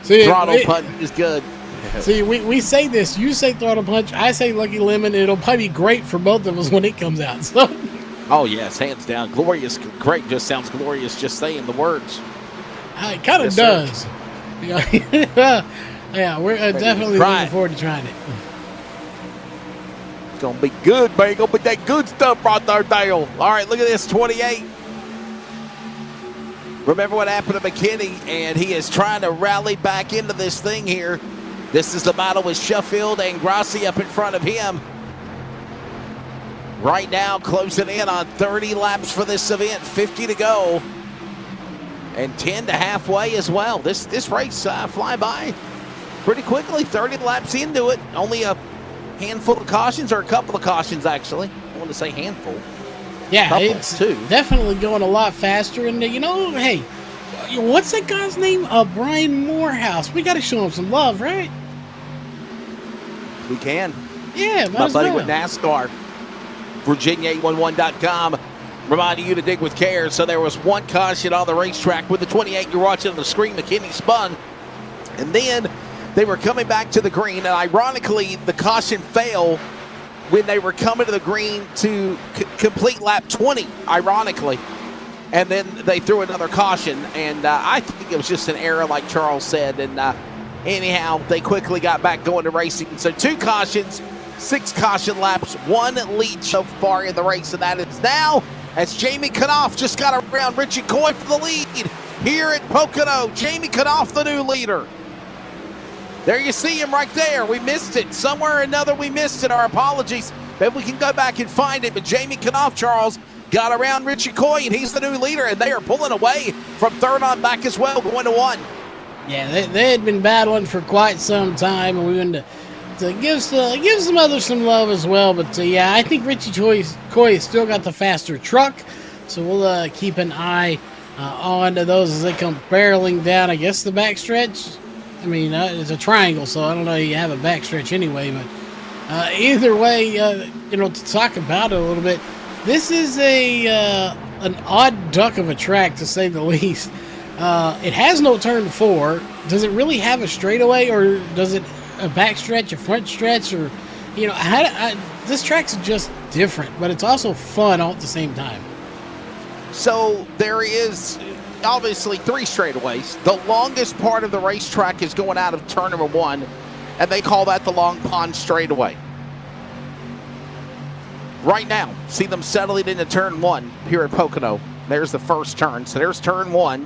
See, Throttle Punch is good. See, we say this. You say Throttle Punch. I say Lucky Lemon. It'll probably be great for both of us when it comes out. So. Oh, yes, hands down. Glorious. Great just sounds glorious just saying the words. It kind of does. Yeah, we're definitely looking forward to trying it. It's going to be good, man. It's going to be that good stuff right there, Dale. All right, look at this, 28. Remember what happened to McKinney, and he is trying to rally back into this thing here. This is the battle with Sheffield and Grossi up in front of him. Right now, closing in on 30 laps for this event, 50 to go. And 10 to halfway as well. This race flying by pretty quickly, 30 laps into it. Only a handful of cautions, or a couple of cautions, actually. I want to say handful. Yeah, couple, it's too. Definitely going a lot faster. And, hey, what's that guy's name? Brian Morehouse. We got to show him some love, right? We can. Yeah, my buddy with NASCAR. Virginia811.com reminding you to dig with care. So there was one caution on the racetrack with the 28 you're watching on the screen. McKinney spun, and then they were coming back to the green, and ironically the caution failed when they were coming to the green to complete lap 20, ironically. And then they threw another caution, and I think it was just an error, like Charles said. And anyhow, they quickly got back going to racing. So 2 cautions, 6 caution laps, 1 lead so far in the race, and that is now as Jamie Knopf just got around Richie Coy for the lead here at Pocono. Jamie Knopf, the new leader. There you see him right there. We missed it. Somewhere or another we missed it. Our apologies. Maybe we can go back and find it. But Jamie Knopf, Charles, got around Richie Coy, and he's the new leader, and they are pulling away from third on back as well, going to 1. Yeah, they had been battling for quite some time, and we wanted to give some others some love as well. But yeah, I think Richie Coy has still got the faster truck, so we'll keep an eye on to those as they come barreling down. I guess the backstretch. I mean, it's a triangle, so I don't know. You have a backstretch anyway, but either way, to talk about it a little bit. This is an odd duck of a track, to say the least. It has no turn 4. Does it really have a straightaway, or does it a back stretch, a front stretch, or this track's just different, but it's also fun all at the same time. So there is obviously 3 straightaways. The longest part of the racetrack is going out of turn number 1, and they call that the Long Pond straightaway. Right now, see them settling into turn 1 here at Pocono. There's the first turn. So there's turn 1.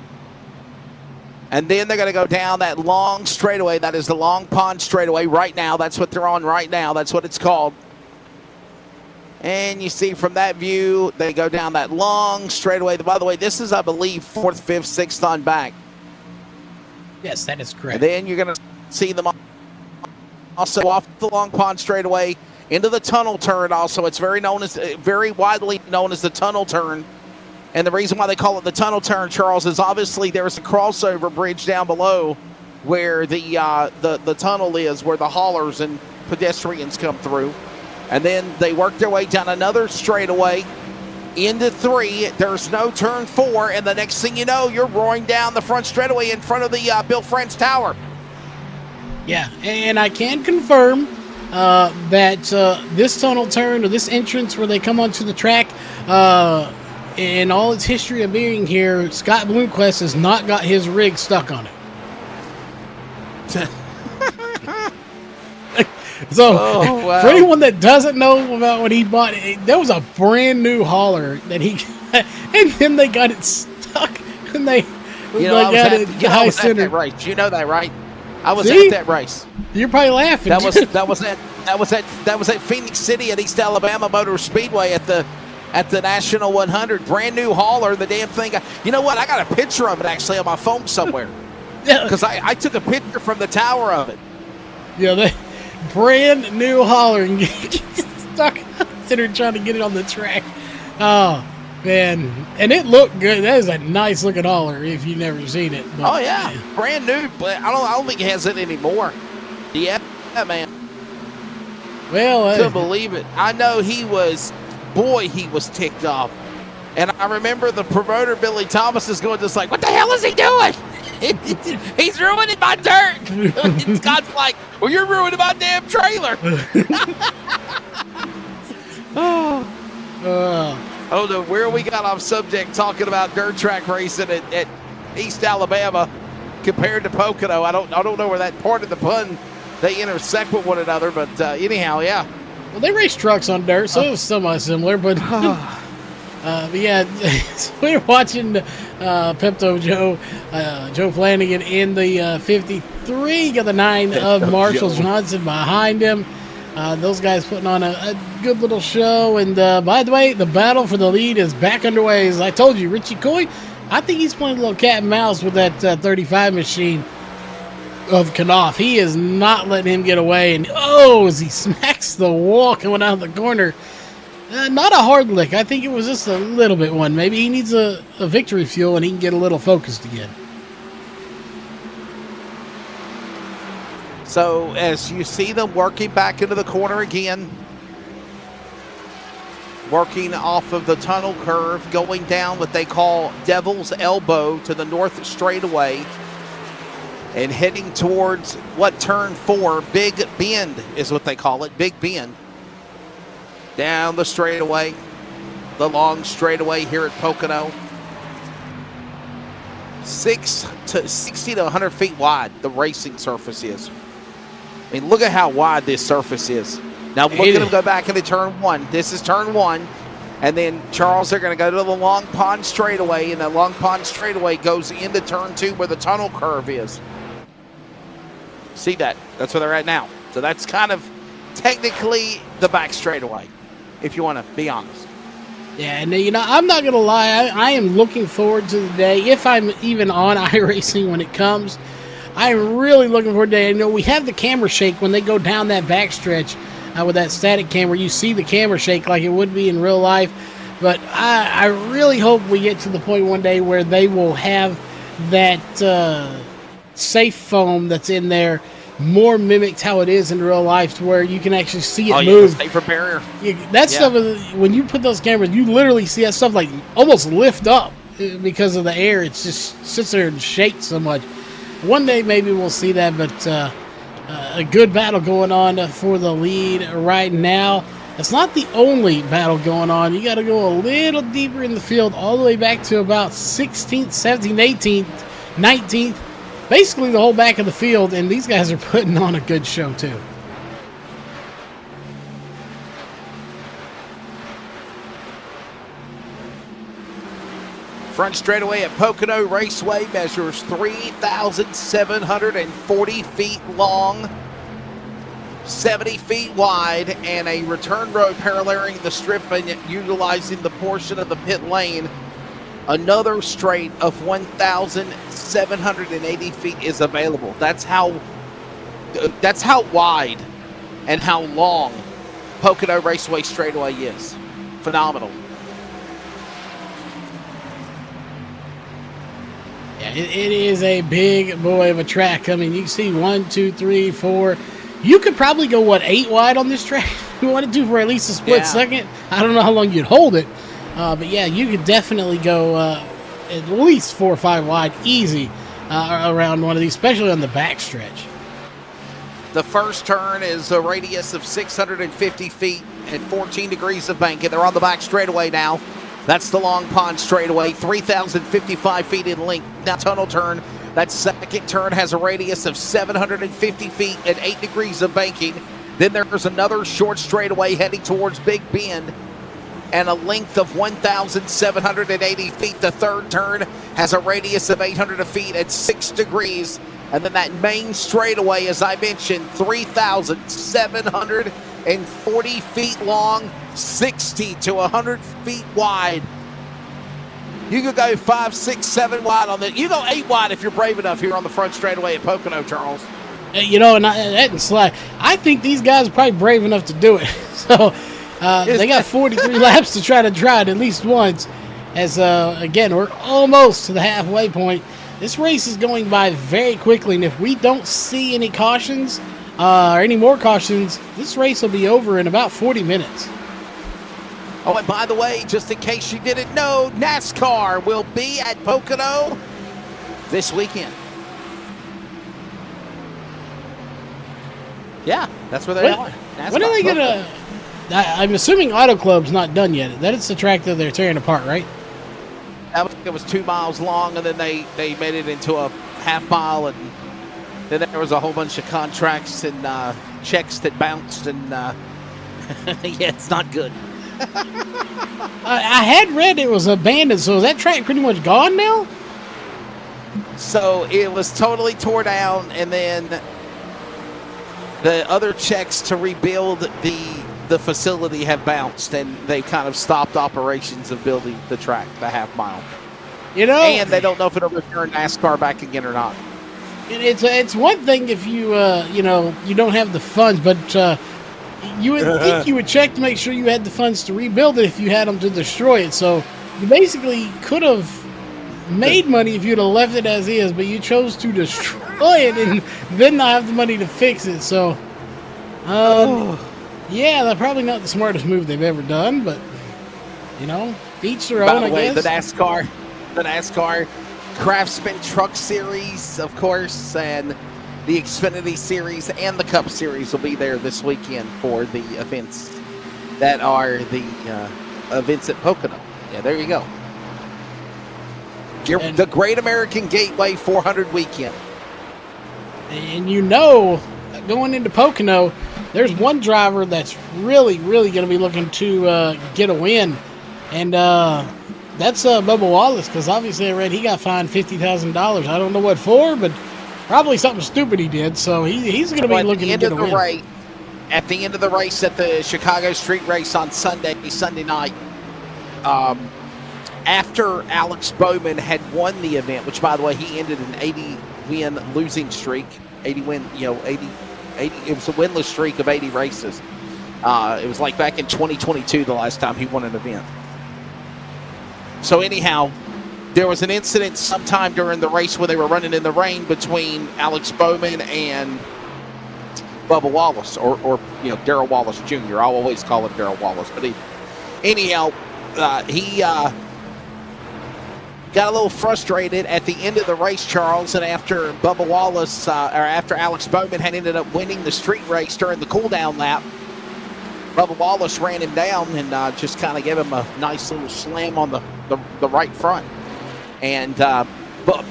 And then they're going to go down that long straightaway. That is the Long Pond straightaway right now. That's what they're on right now. That's what it's called. And you see from that view, they go down that long straightaway. By the way, this is, I believe, 4th, 5th, 6th on back. Yes, that is correct. And then you're going to see them also off the Long Pond straightaway into the tunnel turn. Also, it's very widely known as the tunnel turn. And the reason why they call it the tunnel turn, Charles, is obviously there's a crossover bridge down below where the tunnel is, where the haulers and pedestrians come through. And then they work their way down another straightaway into 3. There's no turn 4, and the next thing you know, you're roaring down the front straightaway in front of the Bill France Tower. Yeah, and I can confirm that this tunnel turn, or this entrance where they come onto the track, in all its history of being here, Scott Bloomquist has not got his rig stuck on it. So, for anyone that doesn't know about what he bought, there was a brand new hauler that he got, and then they got it stuck, and I was at that race. You know that, right? I was at that race. You're probably laughing. That was at Phoenix City at East Alabama Motor Speedway at the National 100. Brand new hauler. The damn thing. You know what? I got a picture of it actually on my phone somewhere. Because I took a picture from the tower of it. Yeah, they brand new hauler and get stuck there trying to get it on the track. Oh man, and it looked good. That is a nice looking hauler if you've never seen it. But, oh yeah, brand new. But I don't think it has it anymore. Yeah, man. Well, couldn't believe it. I know he was ticked off. And I remember the promoter, Billy Thomas, is going just like, what the hell is he doing? He's ruining my dirt. And Scott's like, well, you're ruining my damn trailer. Oh, no, where we got off subject talking about dirt track racing at East Alabama compared to Pocono. I don't know where that part of the pun, they intersect with one another, but anyhow, yeah. Well, they race trucks on dirt, so it was semi-similar, but yeah, so we're watching Pepto Joe Flanagan in the 53. Got the 9 of Marshall Johnson behind him. Those guys putting on a good little show. And by the way, the battle for the lead is back underway. As I told you, Richie Coy, I think he's playing a little cat and mouse with that 35 machine of Knopf. He is not letting him get away. And as he smacks the wall coming out of the corner. Not a hard lick. I think it was just a little bit one. Maybe he needs a victory fuel and he can get a little focused again. So as you see them working back into the corner again, working off of the tunnel curve, going down what they call Devil's Elbow to the north straightaway, and heading towards what turn 4, Big Bend is what they call it, Big Bend. Down the straightaway, the long straightaway here at Pocono. 60 to 100 feet wide, the racing surface is. I mean, look at how wide this surface is. Now, look at them go back into turn 1. This is turn 1. And then, Charles, they're going to go to the Long Pond straightaway, and the Long Pond straightaway goes into turn 2 where the tunnel curve is. See that? That's where they're at now. So that's kind of technically the back straightaway, if you want to be honest. Yeah, and I'm not going to lie. I am looking forward to the day, if I'm even on iRacing when it comes. I'm really looking forward to the day. We have the camera shake when they go down that backstretch with that static camera. You see the camera shake like it would be in real life. But I really hope we get to the point one day where they will have that safe foam that's in there more mimics how it is in real life, to where you can actually see it Oh, yeah, move. the safer barrier. That stuff, when you put those cameras, you literally see that stuff like almost lift up because of the air. It's just sits there and shakes so much. One day maybe we'll see that, but a good battle going on for the lead right now. It's not the only battle going on. You got to go a little deeper in the field, all the way back to about 16th, 17th, 18th, 19th. Basically the whole back of the field, and these guys are putting on a good show too. Front straightaway at Pocono Raceway measures 3,740 feet long, 70 feet wide, and a return road paralleling the strip and utilizing the portion of the pit lane. Another straight of 1,780 feet is available. That's how wide and how long Pocono Raceway straightaway is. Phenomenal. Yeah, it is a big boy of a track. I mean, you can see 1, 2, 3, 4. You could probably go, 8 wide on this track if you wanted to for at least a split second. I don't know how long you'd hold it. But yeah, you could definitely go at least 4 or 5 wide easy around one of these, especially on the back stretch. The first turn is a radius of 650 feet and 14 degrees of bank, and they're on the back straightaway now. That's the Long Pond straightaway, 3,055 feet in length. Now tunnel turn. That second turn has a radius of 750 feet and 8 degrees of banking. Then there's another short straightaway heading towards Big Bend and a length of 1,780 feet. The third turn has a radius of 800 feet at 6 degrees. And then that main straightaway, as I mentioned, 3,740 feet long, 60 to 100 feet wide. You could go 5, 6, 7 wide on that. You go 8 wide if you're brave enough here on the front straightaway at Pocono, Charles. You know, and that and slack. I think these guys are probably brave enough to do it. So they got 43 laps to try to it at least once. As again, we're almost to the halfway point. This race is going by very quickly, and if we don't see any cautions or any more cautions, this race will be over in about 40 minutes. Oh, and by the way, just in case you didn't know, NASCAR will be at Pocono this weekend. Yeah, that's where they are. NASCAR, when are they going to... I'm assuming Auto Club's not done yet. That is the track that they're tearing apart, right? It was 2 miles long, and then they made it into a half mile, and then there was a whole bunch of contracts and checks that bounced, and yeah, it's not good. I had read it was abandoned, so is that track pretty much gone now? So it was totally tore down, and then the other checks to rebuild the facility have bounced, and they kind of stopped operations of building the track, the half mile. You know, and they don't know if it'll return NASCAR back again or not. It's one thing if you you don't have the funds, but you would think you would check to make sure you had the funds to rebuild it if you had them to destroy it. So you basically could have made money if you'd have left it as is, but you chose to destroy it and then not have the money to fix it. So yeah, that's probably not the smartest move they've ever done, but each their own, I guess. The NASCAR Craftsman Truck Series, of course, and the Xfinity Series and the Cup Series will be there this weekend for the events that are the events at Pocono. Yeah, there you go. The Great American Gateway 400 weekend. And going into Pocono, there's one driver that's really, really going to be looking to get a win, and that's Bubba Wallace, because obviously I read he got fined $50,000. I don't know what for, but probably something stupid he did. So he's going to be looking to get a win. At the end of the race at the Chicago Street Race on Sunday night, after Alex Bowman had won the event, which by the way he ended an 80-win losing streak, 80-win, 80. It was a winless streak of 80 races. It was like back in 2022 the last time he won an event. So anyhow, there was an incident sometime during the race when they were running in the rain between Alex Bowman and Bubba Wallace or Darrell Wallace Jr. I'll always call him Darrell Wallace, but anyhow, he got a little frustrated at the end of the race, Charles, and after Bubba Wallace, or after Alex Bowman had ended up winning the street race during the cool-down lap, Bubba Wallace ran him down and just kind of gave him a nice little slam on the right front. And but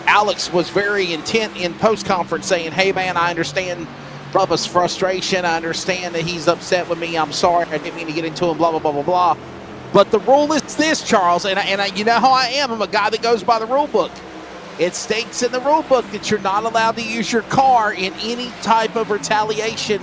Alex was very intent in post-conference saying, hey, man, I understand Bubba's frustration. I understand that he's upset with me. I'm sorry. I didn't mean to get into him, blah, blah, blah, blah, blah. But the rule is this, Charles, and I, you know how I am. I'm a guy that goes by the rule book. It states in the rule book that you're not allowed to use your car in any type of retaliation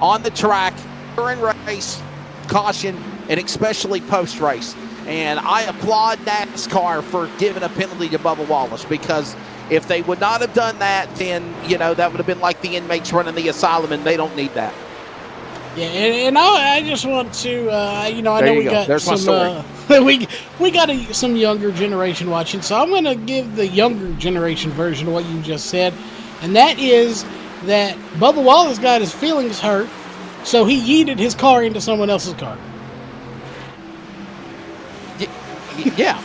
on the track during race, caution, and especially post-race. And I applaud NASCAR for giving a penalty to Bubba Wallace, because if they would not have done that, then, that would have been like the inmates running the asylum, and they don't need that. Yeah, and I just want to, I know we got There's some, we got some younger generation watching, so I'm going to give the younger generation version of what you just said, and that is that Bubba Wallace got his feelings hurt, so he yeeted his car into someone else's car. Yeah.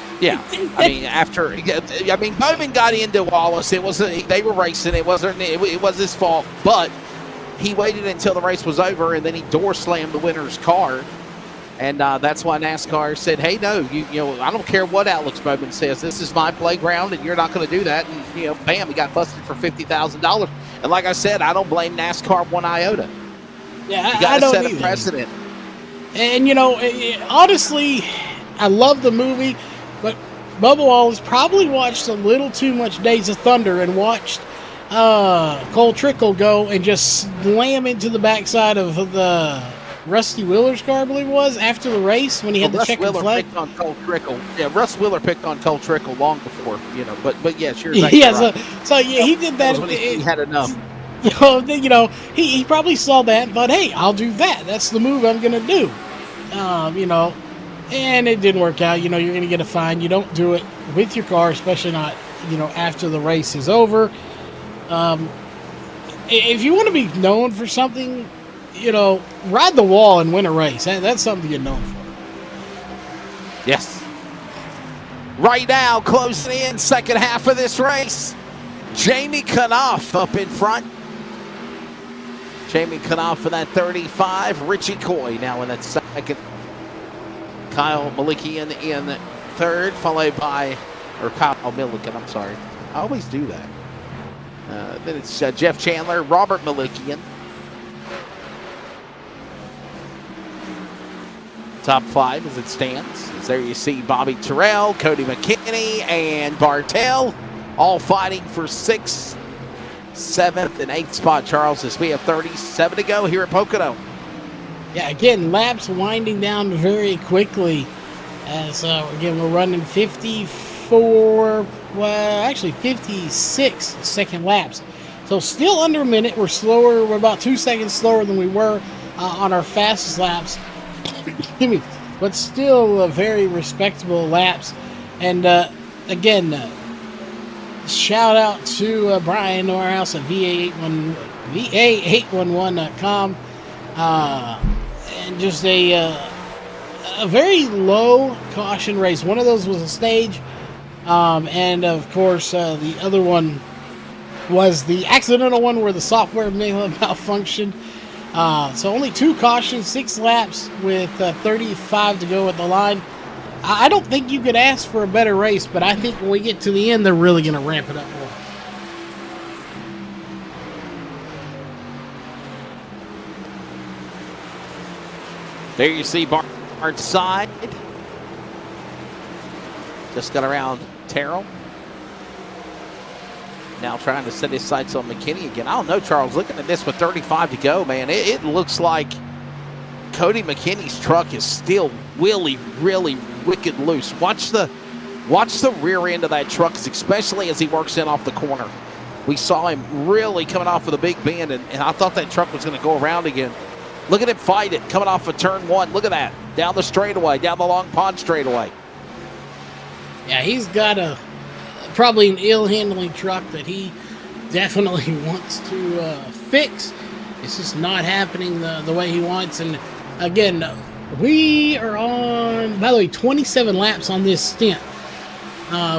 Bowman got into Wallace. They were racing. It was his fault, but he waited until the race was over, and then he door slammed the winner's car, and that's why NASCAR said, "Hey, no, I don't care what Alex Bowman says. This is my playground, and you're not going to do that." And bam, he got busted for $50,000. And like I said, I don't blame NASCAR one iota. Yeah, you got to set a precedent. And honestly, I love the movie, but Bubba Wallace probably watched a little too much Days of Thunder and watched Cole Trickle go and just slam into the backside of the Rusty Willer's car, I believe it was, after the race when he had the checkered flag. Picked on Cole Trickle. Yeah, Russ Willer picked on Cole Trickle long before, but yes, you're exactly right. So he did that. He had enough. He probably saw that and thought, hey, I'll do that. That's the move I'm going to do. And it didn't work out. You're going to get a fine. You don't do it with your car, especially not, after the race is over. If you want to be known for something, ride the wall and win a race. That's something to get known for. Yes. Right now, closing in, second half of this race, Jamie Knopf up in front. Jamie Knopf for that 35. Richie Coy now in that second. Kyle Malikian in third, followed by, or Kyle Milliken, I'm sorry. I always do that. Then it's Jeff Chandler, Robert Malikian. Top five as it stands. As there you see Bobby Terrell, Cody McKinney, and Bartel all fighting for 6th, 7th, and 8th spot, Charles, as we have 37 to go here at Pocono. Yeah, again, laps winding down very quickly. As again, we're running 56 second laps. So still under a minute. We're slower. We're about 2 seconds slower than we were on our fastest laps. Excuse me. But still very respectable laps. And again, shout out to Brian Norhouse at VA811.com. And just a very low caution race. One of those was a stage. And of course, the other one was the accidental one where the software may have malfunctioned. So only 2 cautions, 6 laps with 35 to go at the line. I don't think you could ask for a better race, but I think when we get to the end, they're really going to ramp it up more. There you see Bart's side. Just got around Terrell. Now trying to set his sights on McKinney again. I don't know, Charles. Looking at this with 35 to go, man, it looks like Cody McKinney's truck is still really wicked loose. Watch the rear end of that truck, especially as he works in off the corner. We saw him really coming off of the big bend, and I thought that truck was going to go around again. Look at him fight it, coming off of turn 1. Look at that. Down the straightaway, down the Long Pond straightaway. Yeah, he's got probably an ill-handling truck that he definitely wants to fix. It's just not happening the way he wants. And again, we are on, by the way, 27 laps on this stint,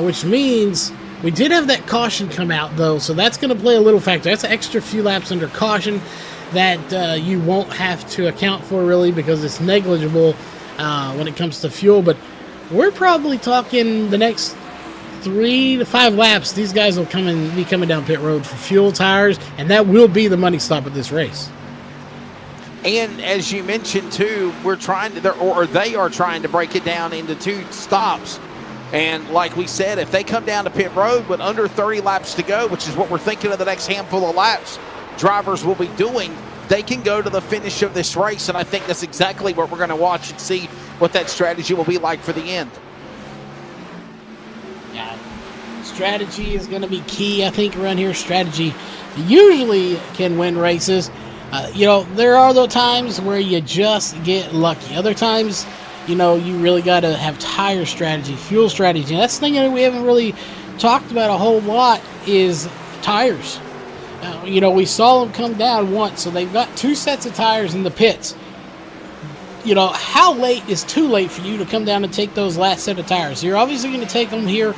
which means we did have that caution come out, though, so that's going to play a little factor. That's an extra few laps under caution that you won't have to account for, really, because it's negligible when it comes to fuel. But we're probably talking the next 3 to 5 laps, these guys will be coming down pit road for fuel, tires, and that will be the money stop of this race. And as you mentioned too, they are trying to break it down into 2 stops. And like we said, if they come down to pit road with under 30 laps to go, which is what we're thinking of the next handful of laps drivers will be doing, they can go to the finish of this race. And I think that's exactly what we're going to watch and see what that strategy will be like for the end. Yeah, strategy is going to be key, I think, around here. Strategy usually can win races. There are those times where you just get lucky. Other times, you really got to have tire strategy, fuel strategy. And that's the thing that we haven't really talked about a whole lot is tires. We saw them come down once, so they've got 2 sets of tires in the pits. How late is too late for you to come down and take those last set of tires? You're obviously going to take them here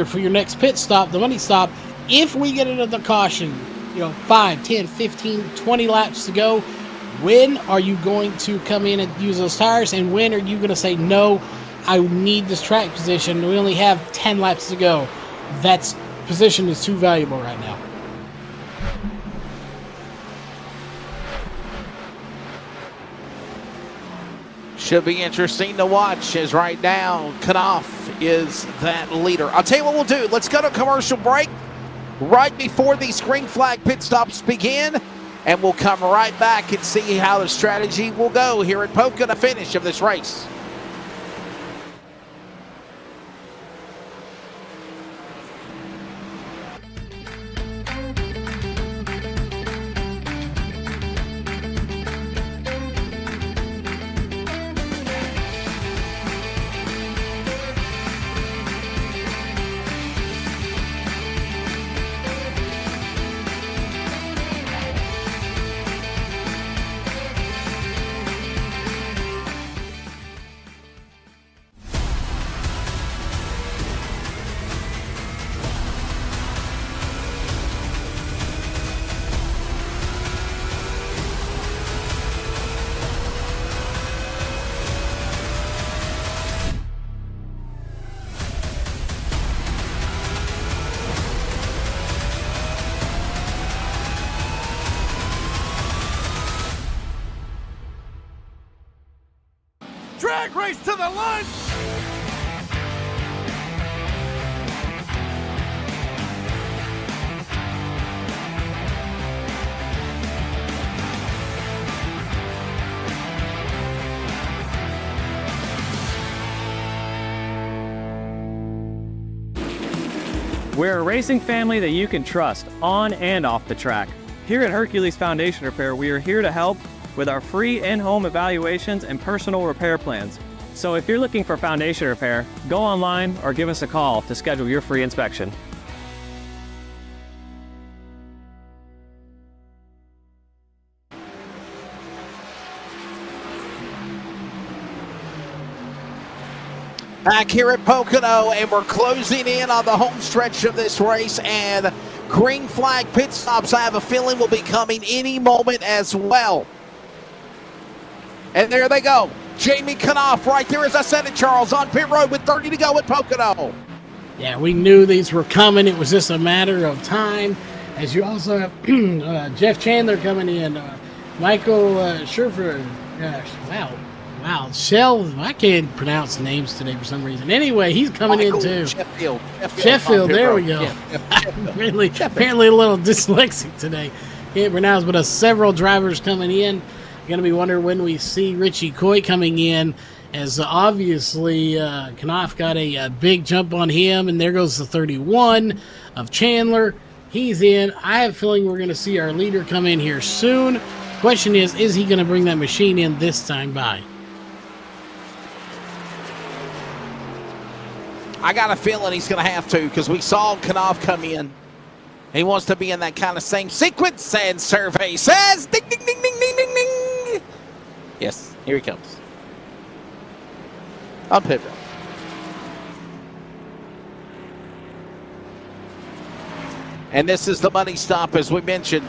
for your next pit stop, the money stop. If we get into the caution, 5, 10, 15, 20 laps to go, when are you going to come in and use those tires? And when are you going to say, no, I need this track position. We only have 10 laps to go. That position is too valuable right now. Should be interesting to watch, as right now Knopf is that leader. I'll tell you what we'll do. Let's go to commercial break right before these green flag pit stops begin, and we'll come right back and see how the strategy will go here at Pocono, finish of this race. Drag race to the line! We're a racing family that you can trust on and off the track. Here at Hercules Foundation Repair, we are here to help with our free in-home evaluations and personal repair plans. So if you're looking for foundation repair, go online or give us a call to schedule your free inspection. Back here at Pocono, and we're closing in on the home stretch of this race, and green flag pit stops, I have a feeling, will be coming any moment as well. And there they go. Jamie Knopf right there, as I said it, Charles, on pit road with 30 to go at Pocono. Yeah, we knew these were coming. It was just a matter of time. As you also have Jeff Chandler coming in, Michael Scherfer. Wow. I can't pronounce names today for some reason. Anyway, he's coming in too. Sheffield, there we go. Apparently a little dyslexic today. Can't pronounce, but several drivers coming in. Going to be wondering when we see Richie Coy coming in, as obviously Knopf got a big jump on him, and there goes the 31 of Chandler. He's in. I have a feeling we're going to see our leader come in here soon. Question is he going to bring that machine in this time by? I got a feeling he's going to have to, because we saw Knopf come in. He wants to be in that kind of same sequence, and survey says ding, ding, ding, ding, ding, ding, ding. Yes, here he comes. On pit road. And this is the money stop, as we mentioned.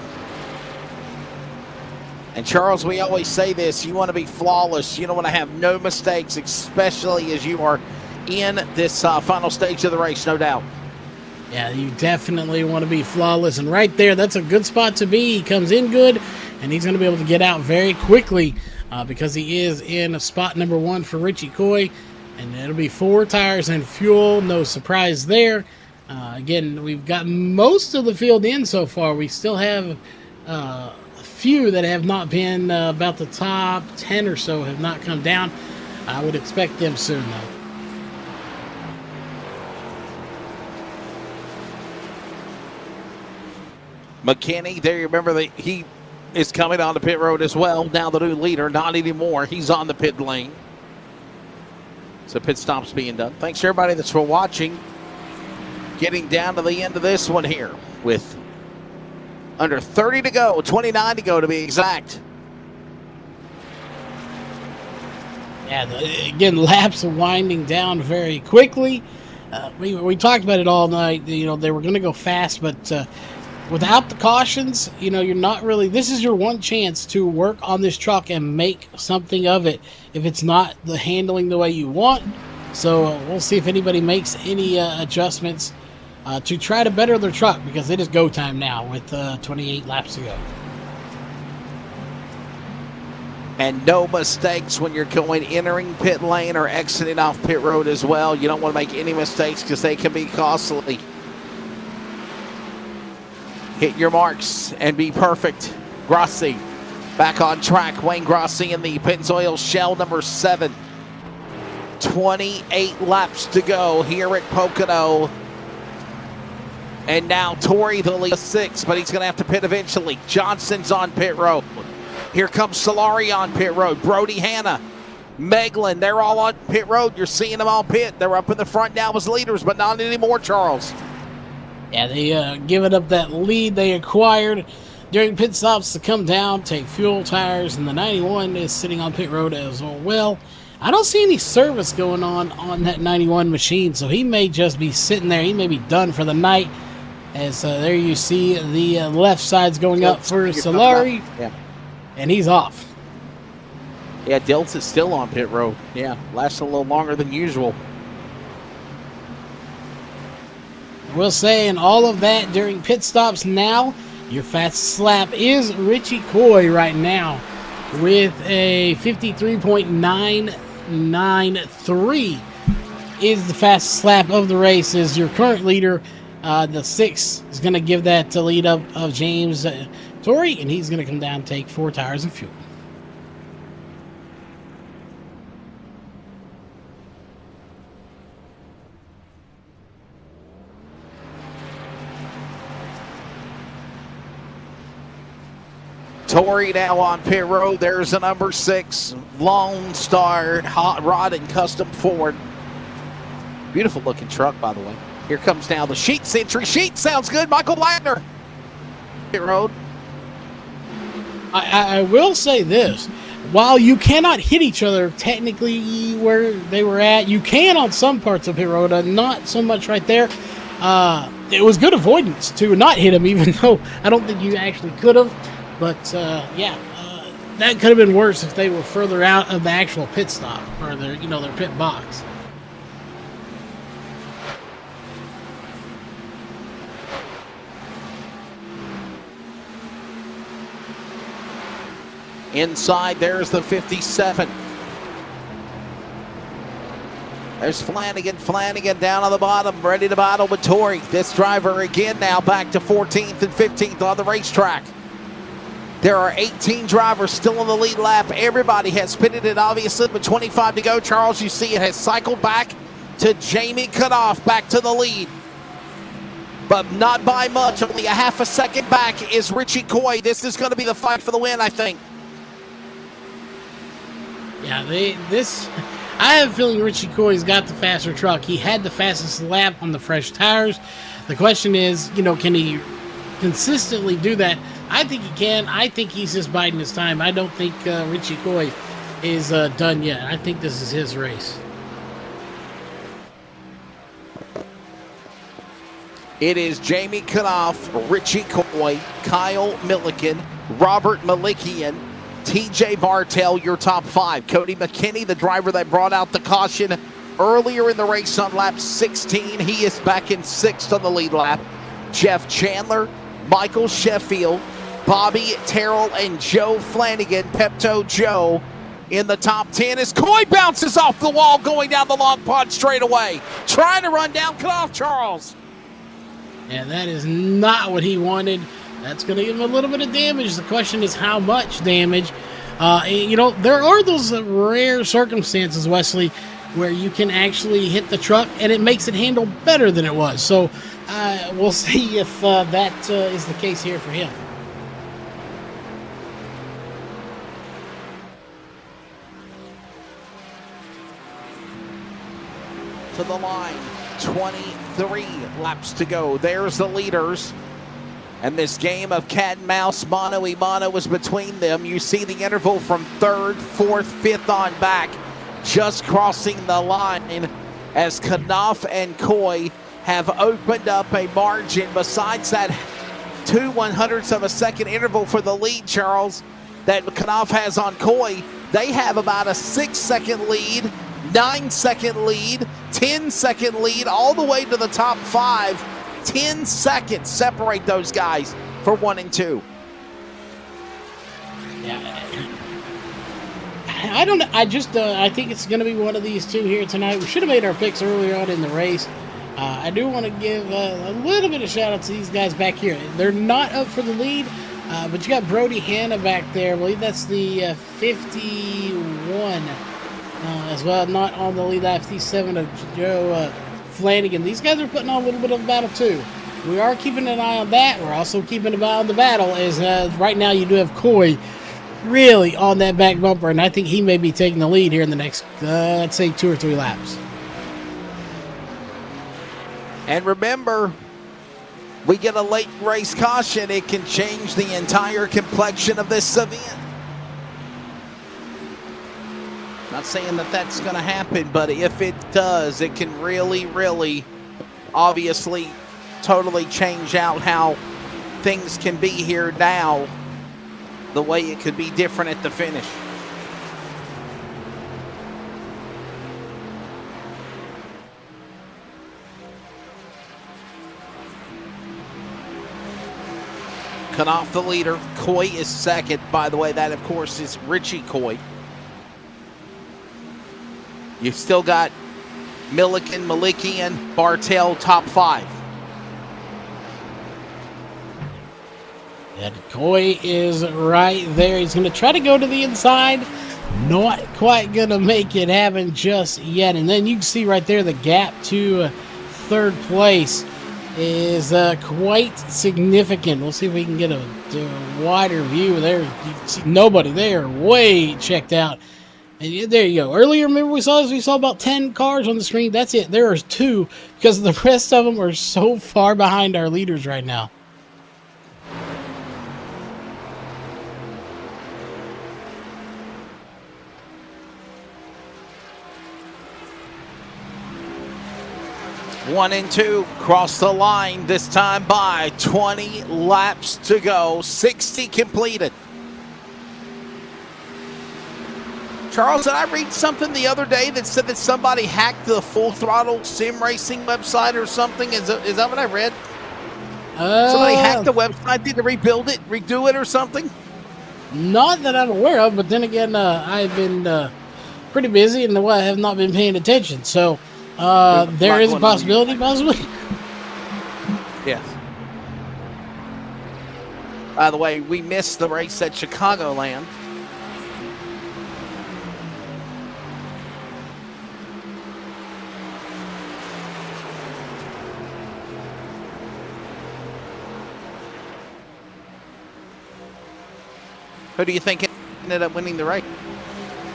And Charles, we always say this, you want to be flawless. You don't want to have no mistakes, especially as you are in this final stage of the race, no doubt. Yeah, you definitely want to be flawless. And right there, that's a good spot to be. He comes in good, and he's going to be able to get out very quickly because he is in spot number 1 for Richie Coy. And it'll be 4 tires and fuel. No surprise there. Again, we've got most of the field in so far. We still have a few that have not been about the top 10 or so have not come down. I would expect them soon, though. McKinney, there you remember that he is coming on the pit road as well. Now the new leader, not anymore. He's on the pit lane. So pit stop's being done. Thanks to everybody that's for watching. Getting down to the end of this one here with under 30 to go, 29 to go to be exact. Yeah, again, laps are winding down very quickly. We talked about it all night. You know, they were going to go fast, but without the cautions, you know, you're not really, this is your one chance to work on this truck and make something of it if it's not the handling the way you want. So we'll see if anybody makes any adjustments to try to better their truck, because it is go time now with 28 laps to go. And no mistakes when you're entering pit lane or exiting off pit road as well. You don't want to make any mistakes because they can be costly. Hit your marks and be perfect. Grossi back on track. Wayne Grossi in the Pennzoil Shell number 7. 28 laps to go here at Pocono. And now Torrey the lead 6, but he's going to have to pit eventually. Johnson's on pit road. Here comes Solari on pit road. Brody Hanna, Meglin, they're all on pit road. You're seeing them all pit. They're up in the front now as leaders, but not anymore, Charles. Yeah, they giving up that lead they acquired during pit stops to come down, take fuel, tires, and the 91 is sitting on pit road as well. I don't see any service going on that 91 machine, so he may just be sitting there. He may be done for the night. As there you see the left side's going up for Solari, yeah, and he's off. Yeah, Diltz is still on pit road. Yeah, lasts a little longer than usual. We'll say in all of that during pit stops now, your fastest lap is Richie Coy right now with a 53.993 is the fastest lap of the race, is your current leader. The 6 is going to give that to lead up of James Torrey, and he's going to come down and take 4 tires and fuel. Torrey now on pit road. There's a number 6 Lone Star Hot Rod and Custom Ford. Beautiful looking truck, by the way. Here comes now the Sheets entry. Sheet sounds good. Michael Wagner. Pit road. I will say this. While you cannot hit each other technically where they were at, you can on some parts of pit road, not so much right there. It was good avoidance to not hit him, even though I don't think you actually could have. But, that could have been worse if they were further out of the actual pit stop or their pit box. Inside, there's the 57. There's Flanagan. Flanagan down on the bottom, ready to battle with Torrey. This driver again now back to 14th and 15th on the racetrack. There are 18 drivers still on the lead lap. Everybody has pitted it, obviously, with 25 to go. Charles, you see it has cycled back to Jamie Cutoff, back to the lead. But not by much, only a half a second back is Richie Coy. This is going to be the fight for the win, I think. Yeah, I have a feeling Richie Coy's got the faster truck. He had the fastest lap on the fresh tires. The question is, can he consistently do that. I think he can. I think he's just biding his time. I don't think Richie Coy is done yet. I think this is his race. It is Jamie Knopf, Richie Coy, Kyle Milliken, Robert Malikian, TJ Bartell, your top 5. Cody McKinney, the driver that brought out the caution earlier in the race on lap 16. He is back in 6th on the lead lap. Jeff Chandler, Michael Sheffield, Bobby Terrell, and Joe Flanagan, Pepto Joe, in the top 10 as Coy bounces off the wall going down the long pod straightaway. Trying to run down Knopf, Charles. And that is not what he wanted. That's going to give him a little bit of damage. The question is how much damage. You know, there are those rare circumstances, Wesley, where you can actually hit the truck and it makes it handle better than it was. So we'll see if that is the case here for him. To the line, 23 laps to go. There's the leaders. And this game of cat and mouse, mano y mano, is between them. You see the interval from 3rd, 4th, 5th on back, just crossing the line as Knopf and Coy have opened up a margin. Besides that 2/100ths of a second interval for the lead, Charles, that Knopf has on Coy, they have about a 6-second lead, 9-second lead, 10-second lead, all the way to the top 5. 10 seconds separate those guys for 1 and 2. Yeah, I don't know. I think it's going to be one of these two here tonight. We should have made our picks earlier on in the race. I do want to give a little bit of shout out to these guys back here. They're not up for the lead, but you got Brody Hanna back there. I believe that's the 51 as well. Not on the lead lap. 57 of Joe Flanagan. These guys are putting on a little bit of a battle too. We are keeping an eye on that. We're also keeping an eye on the battle as right now you do have Coy really on that back bumper, and I think he may be taking the lead here in the next, let's say, 2 or 3 laps. And remember, we get a late race caution. It can change the entire complexion of this event. Not saying that that's going to happen, but if it does, it can really, really, obviously, totally change out how things can be here now, the way it could be different at the finish. Knopf the leader. Coy is second. By the way, that, of course, is Richie Coy. You've still got Milliken, Malikian, Bartell, top 5. And Coy is right there. He's going to try to go to the inside. Not quite going to make it happen just yet. And then you can see right there the gap to 3rd place is quite significant. We'll see if we can get a wider view there. You can see nobody there. Way checked out. And there you go. Earlier, remember we saw about 10 cars on the screen. That's it. There are 2 because the rest of them are so far behind our leaders right now. One and 2 cross the line, this time by 20 laps to go, 60 completed. Charles, did I read something the other day that said that somebody hacked the Full Throttle Sim Racing website or something? Is that what I read? Somebody hacked the website, did to rebuild it, redo it or something? Not that I'm aware of, but then again, I've been pretty busy and I have not been paying attention. So there is a possibility, possibly. Yes. By the way, we missed the race at Chicagoland. Who do you think ended up winning the race?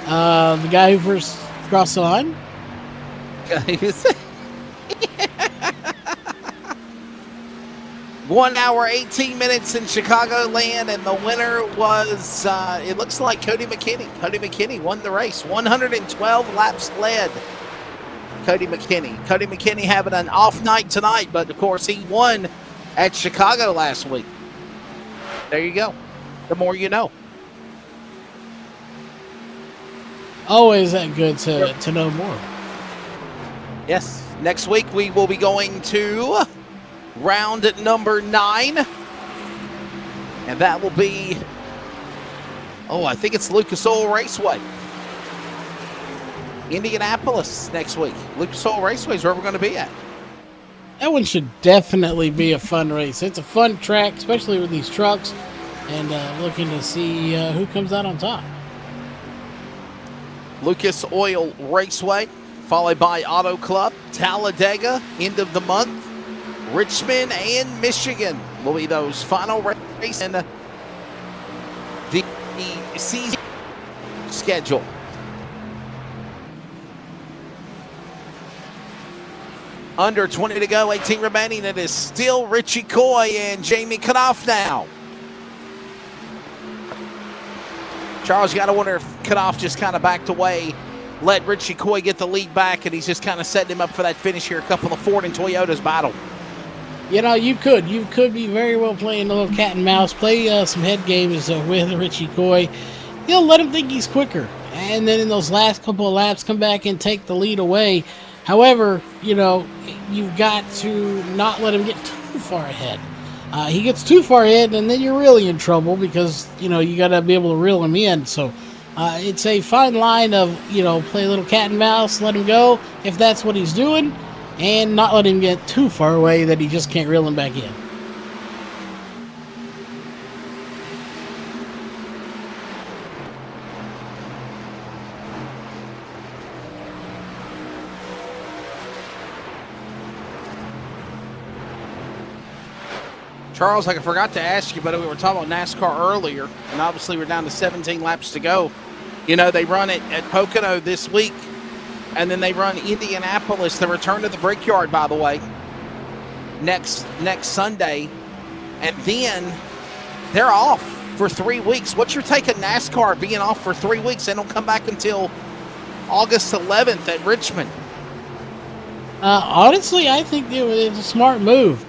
The guy who first crossed the line? 1 hour, 18 minutes in Chicagoland, and the winner was, it looks like Cody McKinney. Cody McKinney won the race. 112 laps led. Cody McKinney. Cody McKinney having an off night tonight, but of course he won at Chicago last week. There you go. The more you know. Always that good to know more. Yes. Next week we will be going to round number 9. And that will be, I think it's Lucas Oil Raceway. Indianapolis next week. Lucas Oil Raceway is where we're going to be at. That one should definitely be a fun race. It's a fun track, especially with these trucks, and looking to see who comes out on top. Lucas Oil Raceway, followed by Auto Club, Talladega, end of the month. Richmond and Michigan will be those final races in the season schedule. Under 20 to go, 18 remaining. It is still Richie Coy and Jamie Knopf now. Charles, you got to wonder if Knopf just kind of backed away, let Richie Coy get the lead back, and he's just kind of setting him up for that finish here. A couple of Ford and Toyotas battle. You know, you could be very well playing a little cat and mouse, play some head games with Richie Coy. You'll let him think he's quicker, and then in those last couple of laps, come back and take the lead away. However, you know, you've got to not let him get too far ahead. He gets too far ahead, and then you're really in trouble because, you know, you got to be able to reel him in. So it's a fine line of, you know, play a little cat and mouse, let him go if that's what he's doing, and not let him get too far away that he just can't reel him back in. Charles, I forgot to ask you, but we were talking about NASCAR earlier, and obviously we're down to 17 laps to go. You know, they run it at Pocono this week, and then they run Indianapolis, the return to the Brickyard, by the way, next Sunday. And then they're off for 3 weeks. What's your take on NASCAR being off for 3 weeks? They don't come back until August 11th at Richmond. Honestly, I think it's a smart move.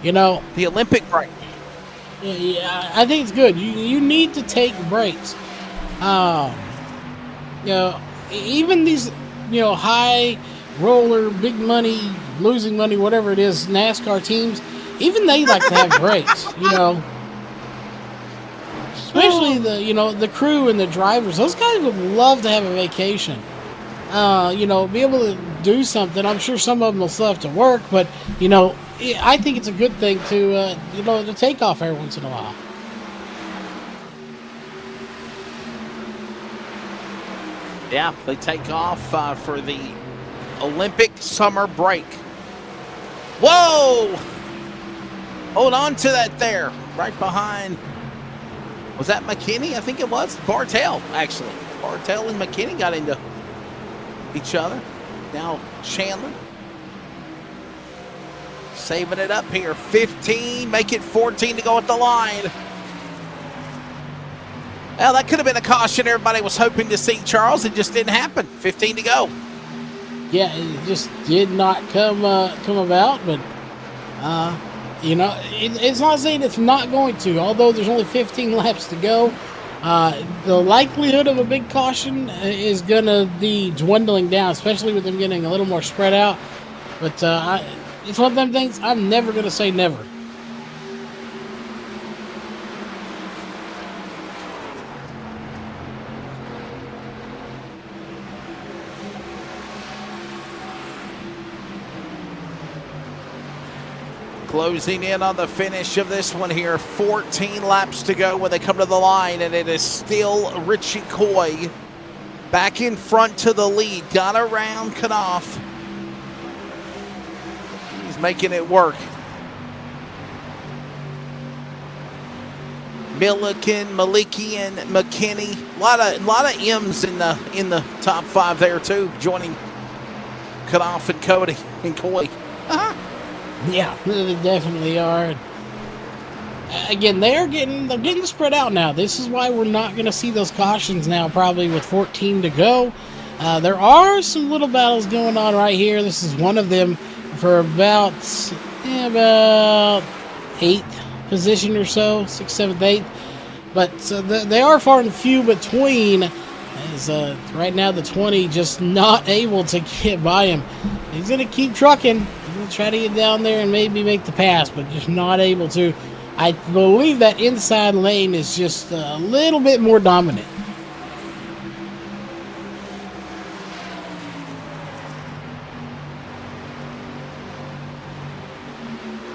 You know, the Olympic break. Yeah, I think it's good. You need to take breaks. You know, even these, you know, high roller, big money, losing money, whatever it is, NASCAR teams, even they like to have breaks. You know, especially the crew and the drivers. Those guys would love to have a vacation. You know, be able to do something. I'm sure some of them will still have to work, but you know, I think it's a good thing to to take off every once in a while. Yeah, they take off for the Olympic summer break. Whoa! Hold on to that there, right behind. Was that McKinney? I think it was Bartel, actually. Bartel and McKinney got into each other. Now Chandler saving it up here. 15, make it 14 to go at the line. Well, that could have been a caution everybody was hoping to see, Charles. It just didn't happen. 15 to go. Yeah, it just did not come about, but you know, it's not saying it's not going to. Although there's only 15 laps to go, the likelihood of a big caution is going to be dwindling down, especially with them getting a little more spread out. But it's one of them things I'm never going to say never. Closing in on the finish of this one here. 14 laps to go when they come to the line, and it is still Richie Coy back in front to the lead. Got around Knopf. He's making it work. Milliken, Malikian, McKinney. A lot of M's in the top 5 there too, joining Knopf and Cody and Coy. Yeah, they definitely are. again, they're getting spread out now. This is why we're not going to see those cautions now, probably with 14 to go. There are some little battles going on right here. This is one of them for about 8th position or so, 6th, 7th, 8th. But they are far and few between. As right now the 20 just not able to get by him. He's going to keep trucking. He's going to try to get down there and maybe make the pass, but just not able to. I believe that inside lane is just a little bit more dominant.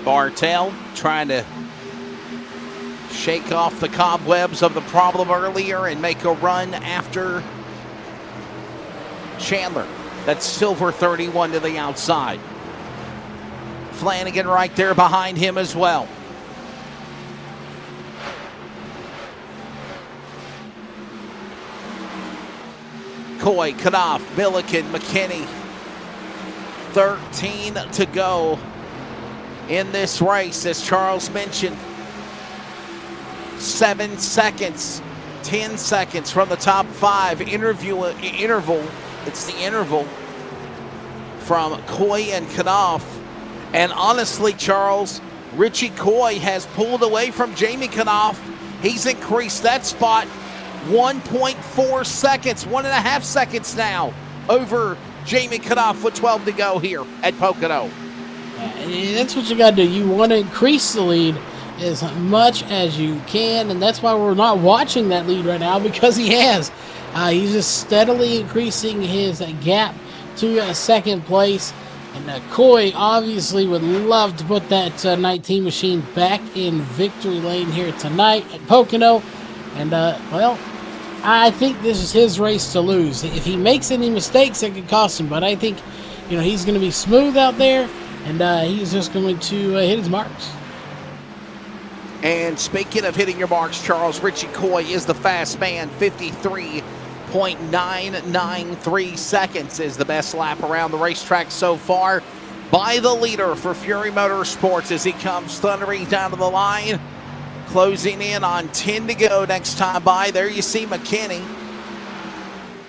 Bartel trying to shake off the cobwebs of the problem earlier and make a run after Chandler. That's Silver 31 to the outside. Flanagan right there behind him as well. Coy, Knopf, Milliken, McKinney. 13 to go in this race, as Charles mentioned. 7 seconds, 10 seconds from the top 5 interval. It's the interval from Coy and Knopf. And honestly, Charles, Richie Coy has pulled away from Jamie Knopf. He's increased that spot 1.4 seconds, 1.5 seconds now over Jamie Knopf with 12 to go here at Pocono. That's what you got to do. You want to increase the lead as much as you can, and that's why we're not watching that lead right now, because he has. He's just steadily increasing his gap to second place. And Coy obviously would love to put that 19 machine back in victory lane here tonight at Pocono. And, well, I think this is his race to lose. If he makes any mistakes, it could cost him. But I think, he's going to be smooth out there, and he's just going to hit his marks. And speaking of hitting your marks, Charles, Richie Coy is the fast man. 53.993 seconds is the best lap around the racetrack so far by the leader for Fury Motorsports as he comes thundering down to the line. Closing in on 10 to go next time by. There you see McKinney.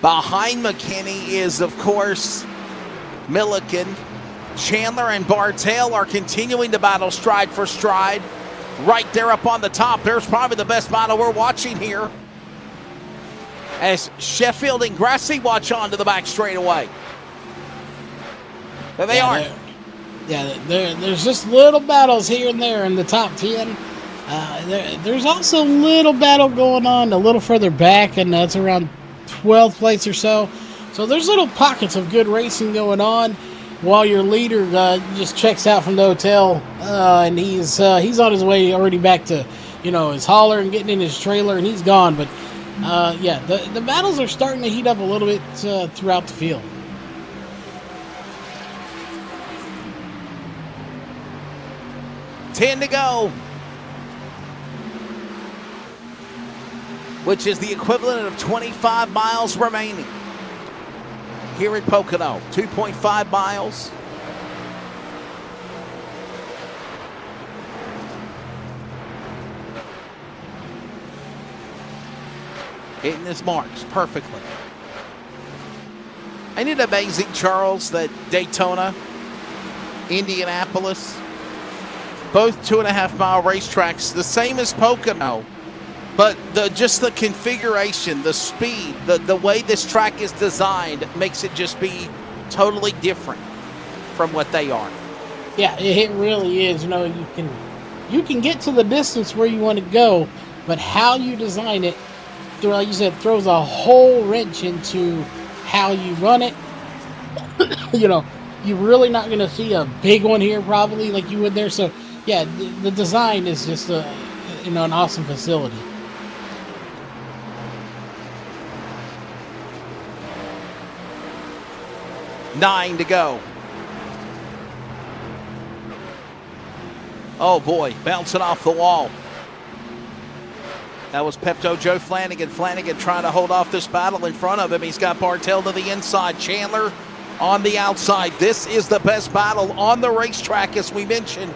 Behind McKinney is, of course, Milliken. Chandler and Bartel are continuing to battle stride for stride. Right there up on the top. There's probably the best battle we're watching here, as Sheffield and Grassi watch on to the back straightaway. There they are. There's just little battles here and there in the top 10. There's also a little battle going on a little further back, and that's around 12th place or so. So there's little pockets of good racing going on while your leader just checks out from the hotel, and he's on his way already back to, his hauler and getting in his trailer, and he's gone. But the battles are starting to heat up a little bit throughout the field. $10 to go, which is the equivalent of 25 miles remaining here at Pocono. 2.5 miles. Hitting his marks perfectly. Ain't it amazing, Charles, that Daytona, Indianapolis, both 2.5 mile racetracks, the same as Pocono, but just the configuration, the speed, the way this track is designed makes it just be totally different from what they are. Yeah, it really is. You can get to the distance where you want to go, but how you design it, like you said, throws a whole wrench into how you run it. You're really not going to see a big one here probably like you would there. So yeah, the design is just an awesome facility. $9 to go. Oh boy, bouncing off the wall. That was Pepto Joe Flanagan. Flanagan trying to hold off this battle in front of him. He's got Bartel to the inside. Chandler on the outside. This is the best battle on the racetrack, as we mentioned,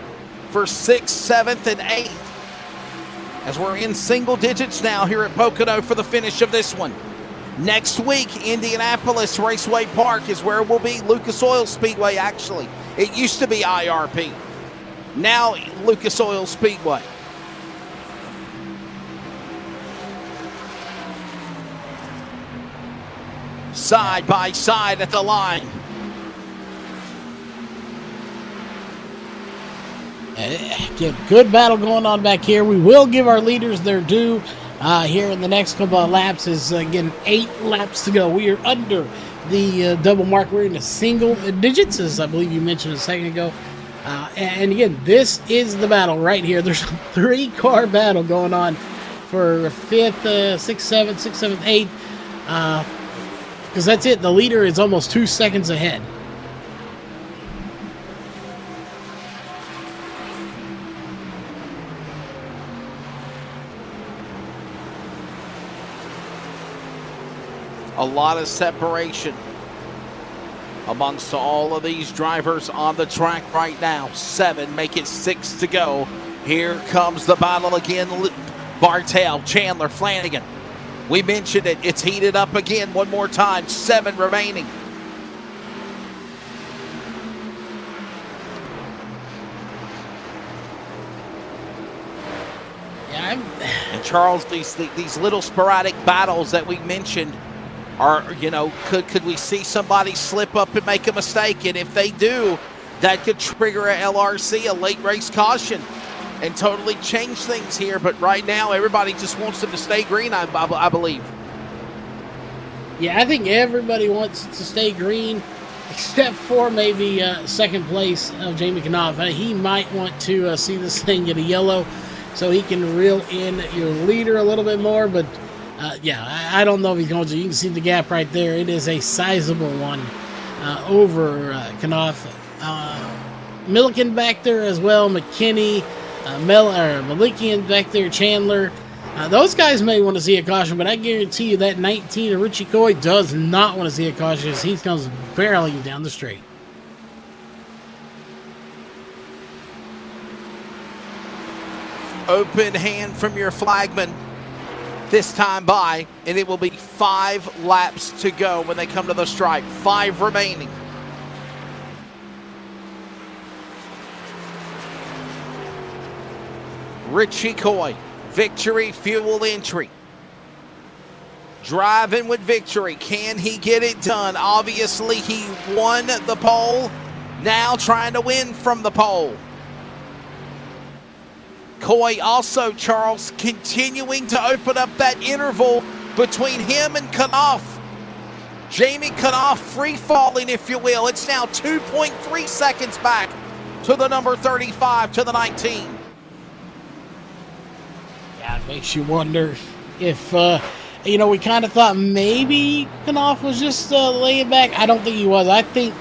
for 6th, 7th, and 8th. as we're in single digits now here at Pocono for the finish of this one. Next week, Indianapolis Raceway Park is where we'll be. Lucas Oil Speedway, actually. It used to be IRP. Now Lucas Oil Speedway. Side by side at the line. Good battle going on back here. We will give our leaders their due here in the next couple of laps. Is again 8 laps to go. We are under the double mark. We're in the single digits, as I believe you mentioned a second ago. And again, this is the battle right here. There's a 3-car battle going on for 5th, 6th, 7th, 6th, 7th, 8th. Because that's it. The leader is almost 2 seconds ahead. A lot of separation amongst all of these drivers on the track right now. 7, make it 6 to go. Here comes the battle again. Bartel, Chandler, Flanagan. We mentioned it. It's heated up again one more time. 7 remaining. Yeah, and Charles, these little sporadic battles that we mentioned are, you know, could we see somebody slip up and make a mistake? And if they do, that could trigger a LRC, a late race caution, and totally change things here. But right now, everybody just wants them to stay green, I believe. Yeah, I think everybody wants it to stay green, except for maybe second place of Jamie Knopf. He might want to see this thing get a yellow so he can reel in your leader a little bit more. But yeah, I don't know if he's going to. You can see the gap right there. It is a sizable one over Knopf. Milliken back there as well, McKinney, Malikian back there, Chandler. Those guys may want to see a caution, but I guarantee you that 19 of Richie Coy does not want to see a caution as he comes barreling down the straight. Open hand from your flagman this time by, and it will be 5 laps to go when they come to the stripe. 5 remaining. Richie Coy, victory fuel entry. Driving with victory. Can he get it done? Obviously, he won the pole. Now trying to win from the pole. Coy also, Charles, continuing to open up that interval between him and Knopf. Jamie Knopf free falling, if you will. It's now 2.3 seconds back to the number 35, to the 19. Yeah, it makes you wonder if, you know, we kind of thought maybe Knopf was just laying back. I don't think he was. I think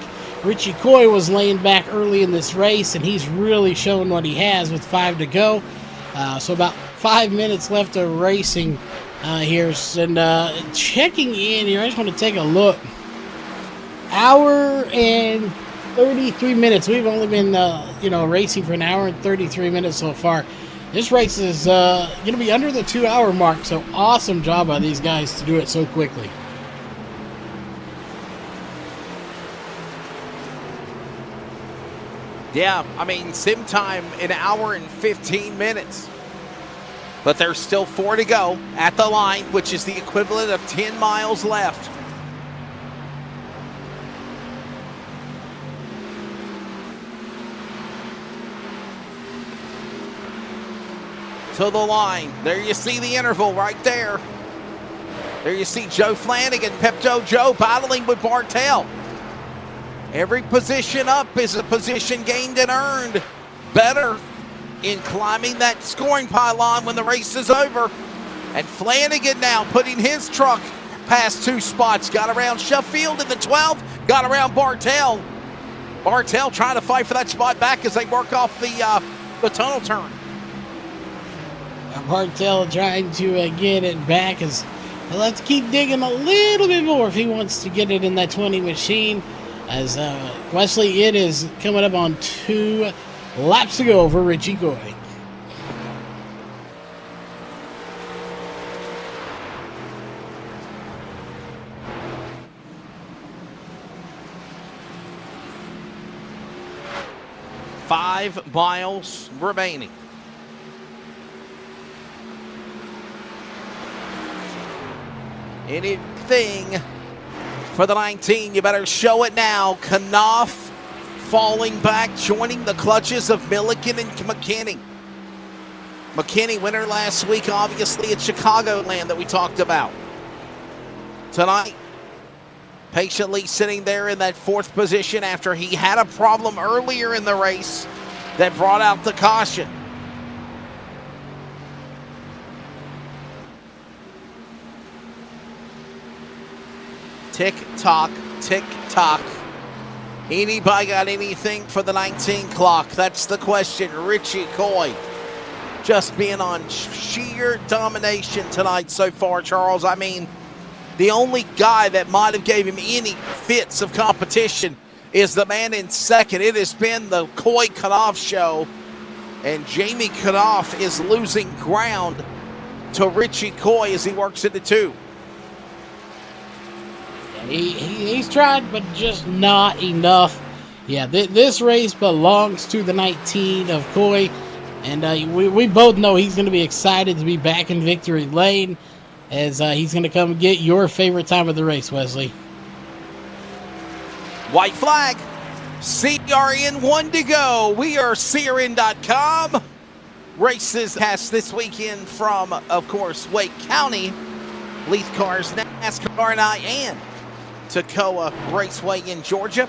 Richie Coy was laying back early in this race, and he's really shown what he has with 5 to go. So about 5 minutes left of racing here. And checking in here, I just want to take a look. Hour and 33 minutes. We've only been, you know, racing for an hour and 33 minutes so far. This race is going to be under the 2-hour mark, so awesome job by these guys to do it so quickly. Yeah, I mean, sim time, an hour and 15 minutes. But there's still 4 to go at the line, which is the equivalent of 10 miles left. To the line. There you see the interval right there. There you see Joe Flanagan, Pepto Joe battling with Bartel. Every position up is a position gained and earned. Better in climbing that scoring pylon when the race is over. And Flanagan now putting his truck past 2 spots. Got around Sheffield in the 12th. Got around Bartel. Bartel trying to fight for that spot back as they work off the tunnel turn. Bartel trying to get it back. Let's keep digging a little bit more if he wants to get it in that 20 machine. As Wesley, it is coming up on 2 laps to go for Richie Coy. 5 miles remaining. Anything for the 19, you better show it now. Knopf falling back, joining the clutches of Milliken and McKinney. McKinney, winner last week, obviously at Chicagoland that we talked about. Tonight, patiently sitting there in that 4th position after he had a problem earlier in the race that brought out the caution. Tick-tock, tick-tock. Anybody got anything for the 19 clock? That's the question. Richie Coy just being on sheer domination tonight so far, Charles. I mean, the only guy that might have gave him any fits of competition is the man in second. It has been the Coy Knopf show, and Jamie Knopf is losing ground to Richie Coy as he works into 2. He's tried, but just not enough. Yeah, this race belongs to the 19 of Coy, and we both know he's going to be excited to be back in victory lane as he's going to come get your favorite time of the race, Wesley. White flag. CRN 1 to go. We are CRN.com. Races passed this weekend from, of course, Wake County, Leith Cars, NASCAR Night, and Toccoa Raceway in Georgia.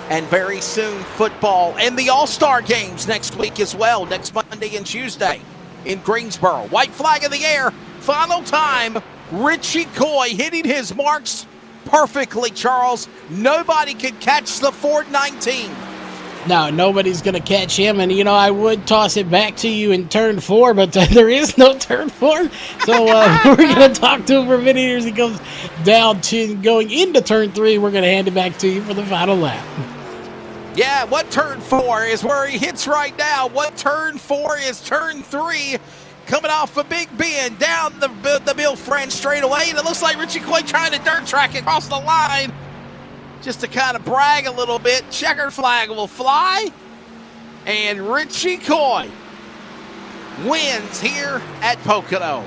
And very soon, football and the All-Star Games next week as well, next Monday and Tuesday in Greensboro. White flag in the air. Final time. Richie Coy hitting his marks perfectly, Charles. Nobody could catch the Ford 19. No, nobody's going to catch him. And, you know, I would toss it back to you in turn 4, but there is no turn 4. So we're going to talk to him for a minute here as he goes down to going into turn 3. We're going to hand it back to you for the final lap. Yeah, what turn 4 is where he hits right now. What turn 4 is turn 3. Coming off a big bend down the Bill French straightaway. And it looks like Richie Coy trying to dirt track it across the line. Just to kind of brag a little bit. Checkered flag will fly. And Richie Coy wins here at Pocono.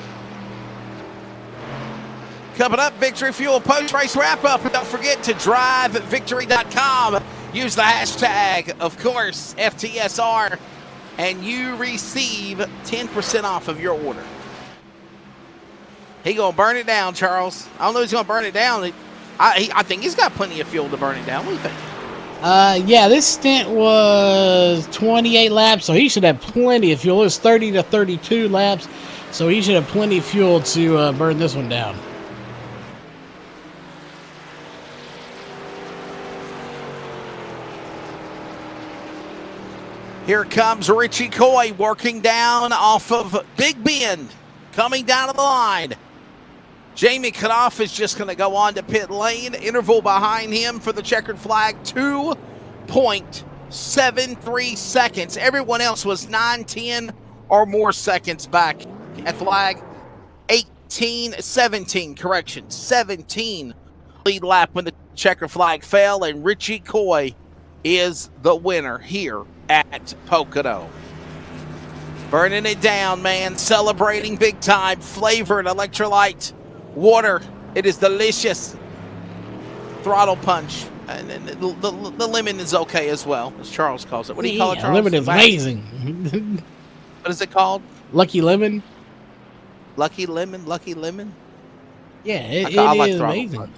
Coming up, Victory Fuel post-race wrap-up. And don't forget to drivevictory.com. Use the hashtag, of course, FTSR. And you receive 10% off of your order. He gonna burn it down, Charles. I don't know if he's gonna burn it down. I think he's got plenty of fuel to burn it down. What do you think? Yeah, this stint was 28 laps, so he should have plenty of fuel. It was 30 to 32 laps, so he should have plenty of fuel to burn this one down. Here comes Richie Coy working down off of Big Bend, coming down to the line. Jamie Knopf is just going to go on to pit lane. Interval behind him for the checkered flag, 2.73 seconds. Everyone else was 9, 10 or more seconds back at flag. 17, 17 lead lap when the checkered flag fell, and Richie Coy is the winner here at Pocono. Burning it down, man. Celebrating big time. Flavored electrolyte water. It is delicious. Throttle punch. And the lemon is okay as well, as Charles calls it. What do you call it, Charles? Lemon is amazing. What is it called? Lucky Lemon. Lucky Lemon? Lucky Lemon? Yeah, it like is throttle amazing. punch.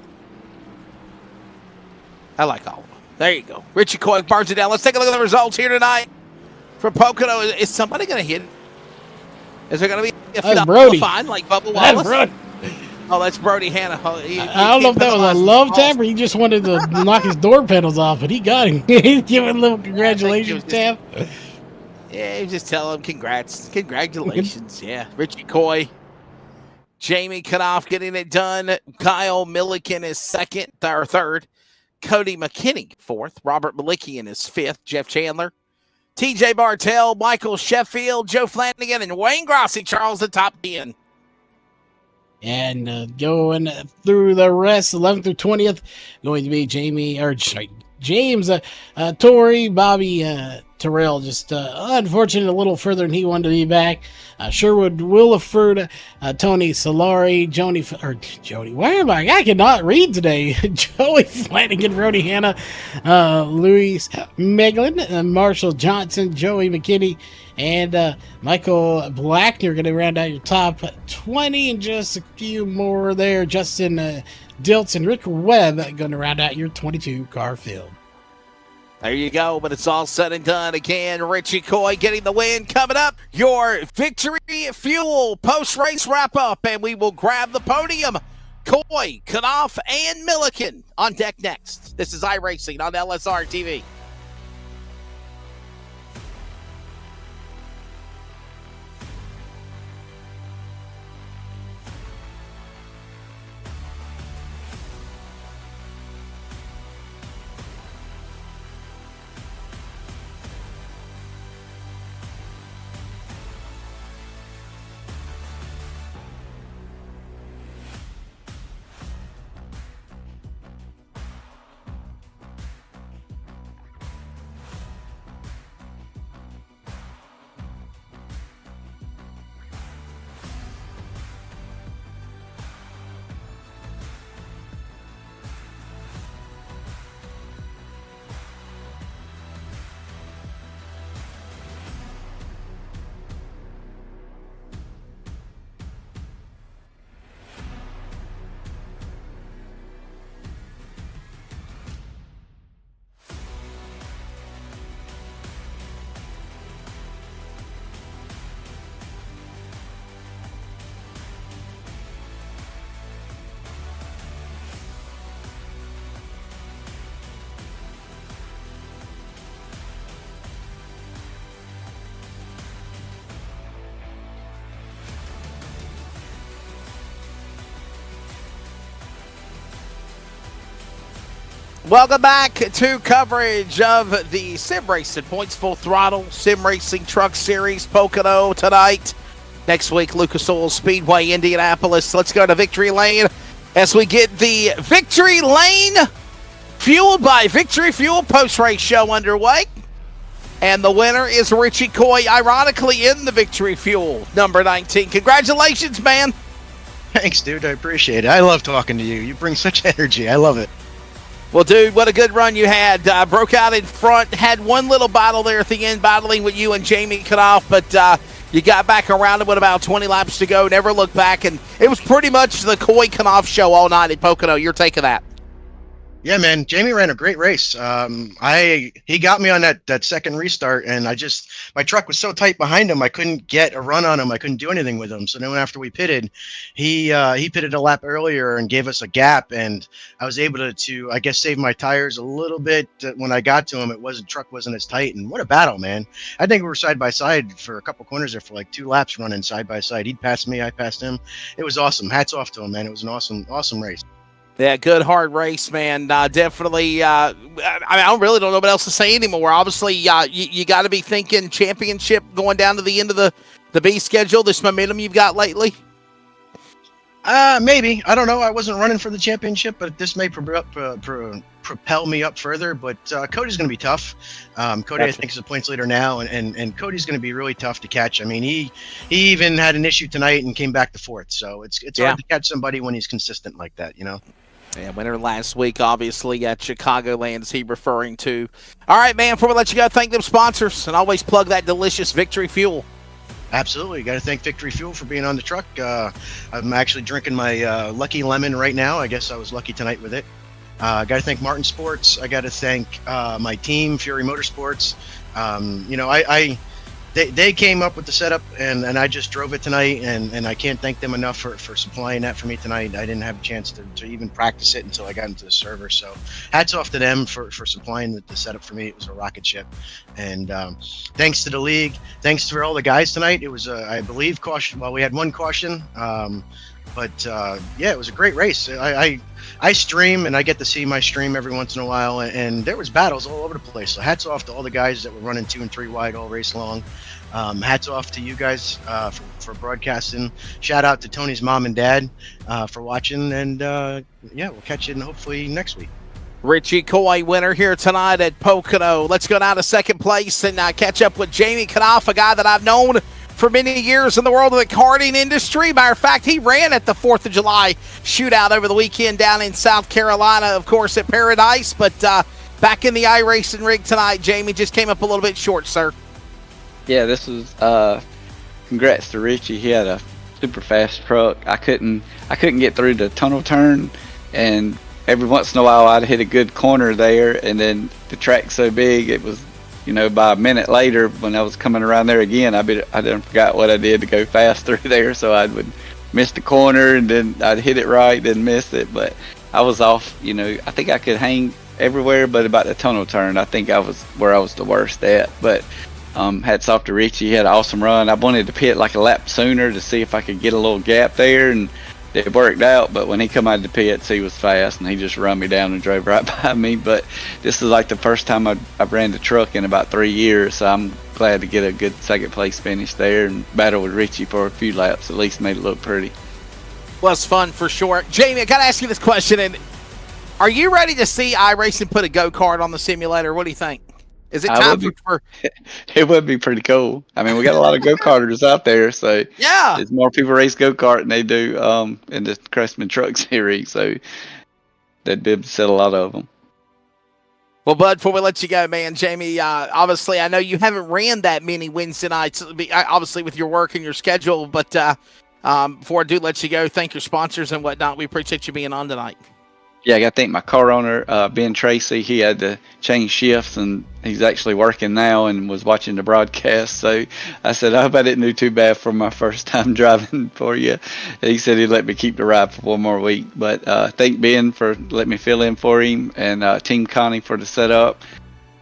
I like all of them. There you go. Richie Coy burns it down. Let's take a look at the results here tonight for Pocono. Is somebody going to hit it? Is there going to be a Brody. fine like Bubba Wallace? Brody. Oh, that's Brody Hanna. I don't know if that was a love tap or he just wanted to knock his door panels off, but he got him. He's giving a little congratulations tap. Yeah, just tell him congrats. Congratulations. Yeah, Richie Coy. Jamie Knopf getting it done. Kyle Milliken is second or third. Cody McKinney, fourth. Robert Malikian is fifth. Jeff Chandler. TJ Bartell, Michael Sheffield, Joe Flanagan, and Wayne Grossi, Charles, the top 10. And going through the rest, 11th through 20th, going to be James, Torrey, Bobby Terrell just unfortunate a little further than he wanted to be back. Sherwood Williford, Tony Solari, Jody. Why am I cannot read today. Joey Flanagan, Brody Hanna, Luis Meglin, Marshall Johnson, Joey McKinney, and Michael Blackner going to round out your top 20, and just a few more there. Justin Diltz and Rick Webb going to round out your 22 car field. There you go, but it's all said and done. Again, Richie Coy getting the win. Coming up, your Victory Fuel post-race wrap-up, and we will grab the podium. Coy, Knopf, and Milliken on deck next. This is iRacing on LSRTV. Welcome back to coverage of the Sim Racing Points Full Throttle Sim Racing Truck Series Pocono tonight. Next week, Lucas Oil Speedway, Indianapolis. Let's go to Victory Lane as we get the Victory Lane fueled by Victory Fuel post-race show underway. And the winner is Richie Coy, ironically in the Victory Fuel number 19. Congratulations, man. Thanks, dude. I appreciate it. I love talking to you. You bring such energy. I love it. Well, dude, what a good run you had. Broke out in front, had one little battle there at the end, battling with you and Jamie Knopf, but you got back around it with about 20 laps to go, never looked back, and it was pretty much the Coy Knopf show all night at Pocono. Your take of that? Yeah, man. Jamie ran a great race. He got me on that second restart, and my truck was so tight behind him, I couldn't get a run on him. I couldn't do anything with him. So then after we pitted, he pitted a lap earlier and gave us a gap, and I was able to I guess save my tires a little bit when I got to him. Truck wasn't as tight, and what a battle, man! I think we were side by side for a couple corners there for like 2 laps running side by side. He'd passed me, I passed him. It was awesome. Hats off to him, man. It was an awesome race. Yeah, good hard race, man. Definitely. I really don't know what else to say anymore. Obviously, you got to be thinking championship going down to the end of the B schedule. This momentum you've got lately. Maybe. I don't know. I wasn't running for the championship, but this may propel me up further. But Cody's going to be tough. Cody, I think, is the points leader now, and Cody's going to be really tough to catch. I mean, he even had an issue tonight and came back to 4th. So it's hard to catch somebody when he's consistent like that, you know. Yeah, winner last week, obviously, at Chicagoland, is he referring to. All right, man, before we let you go, thank them sponsors, and always plug that delicious Victory Fuel. Absolutely. Got to thank Victory Fuel for being on the truck. I'm actually drinking my Lucky Lemon right now. I guess I was lucky tonight with it. Got to thank Martin Sports. I got to thank my team, Fury Motorsports. They came up with the setup, and I just drove it tonight, and I can't thank them enough for supplying that for me tonight. I didn't have a chance to even practice it until I got into the server, so hats off to them for supplying the setup for me. It was a rocket ship, and thanks to the league, thanks for all the guys tonight. It was, I believe, caution. Well, we had 1 caution, but yeah, it was a great race. I stream, and I get to see my stream every once in a while, and there was battles all over the place. So hats off to all the guys that were running 2 and 3 wide all race long. Hats off to you guys for broadcasting. Shout out to Tony's mom and dad for watching, and yeah, we'll catch you hopefully next week. Richie Coy, winner here tonight at Pocono. Let's go down to second place and catch up with Jamie Knopf, a guy that I've known for many years in the world of the karting industry. Matter of fact, he ran at the 4th of July shootout over the weekend down in South Carolina, of course, at Paradise. But back in the iRacing rig tonight, Jamie just came up a little bit short, sir. Yeah, this was congrats to Richie. He had a super fast truck. I couldn't get through the tunnel turn, and every once in a while I'd hit a good corner there, and then the track's so big it was, by a minute later when I was coming around there again, I done forgot what I did to go fast through there, so I would miss the corner and then I'd hit it right, then miss it. But I was off. I think I could hang everywhere, but about the tunnel turn, I think I was where I was the worst at. But hats off to Richie. He had an awesome run. I wanted to pit like a lap sooner to see if I could get a little gap there, and it worked out. But when he come out of the pits, he was fast, and he just run me down and drove right by me. But this is like the first time I've ran the truck in about 3 years, so I'm glad to get a good second place finish there and battle with Richie for a few laps. At least made it look pretty. Was fun for sure. Jamie, I got to ask you this question, and are you ready to see iRacing put a go-kart on the simulator? What do you think? Is it time for It would be pretty cool. I mean, we got a lot of go-karters out there, so yeah, there's more people race go-kart than they do in the Craftsman Truck Series, so they'd be able to sell a lot of them. Well, Bud, before we let you go, man, Jamie, obviously I know you haven't ran that many Wednesday nights, obviously with your work and your schedule, but before I do let you go, thank your sponsors and whatnot. We appreciate you being on tonight. Yeah, I got to thank my car owner, Ben Tracy. He had to change shifts, and he's actually working now and was watching the broadcast. So I said, I hope I didn't do too bad for my first time driving for you. He said he'd let me keep the ride for one more week. But thank Ben for letting me fill in for him, and Team Connie for the setup,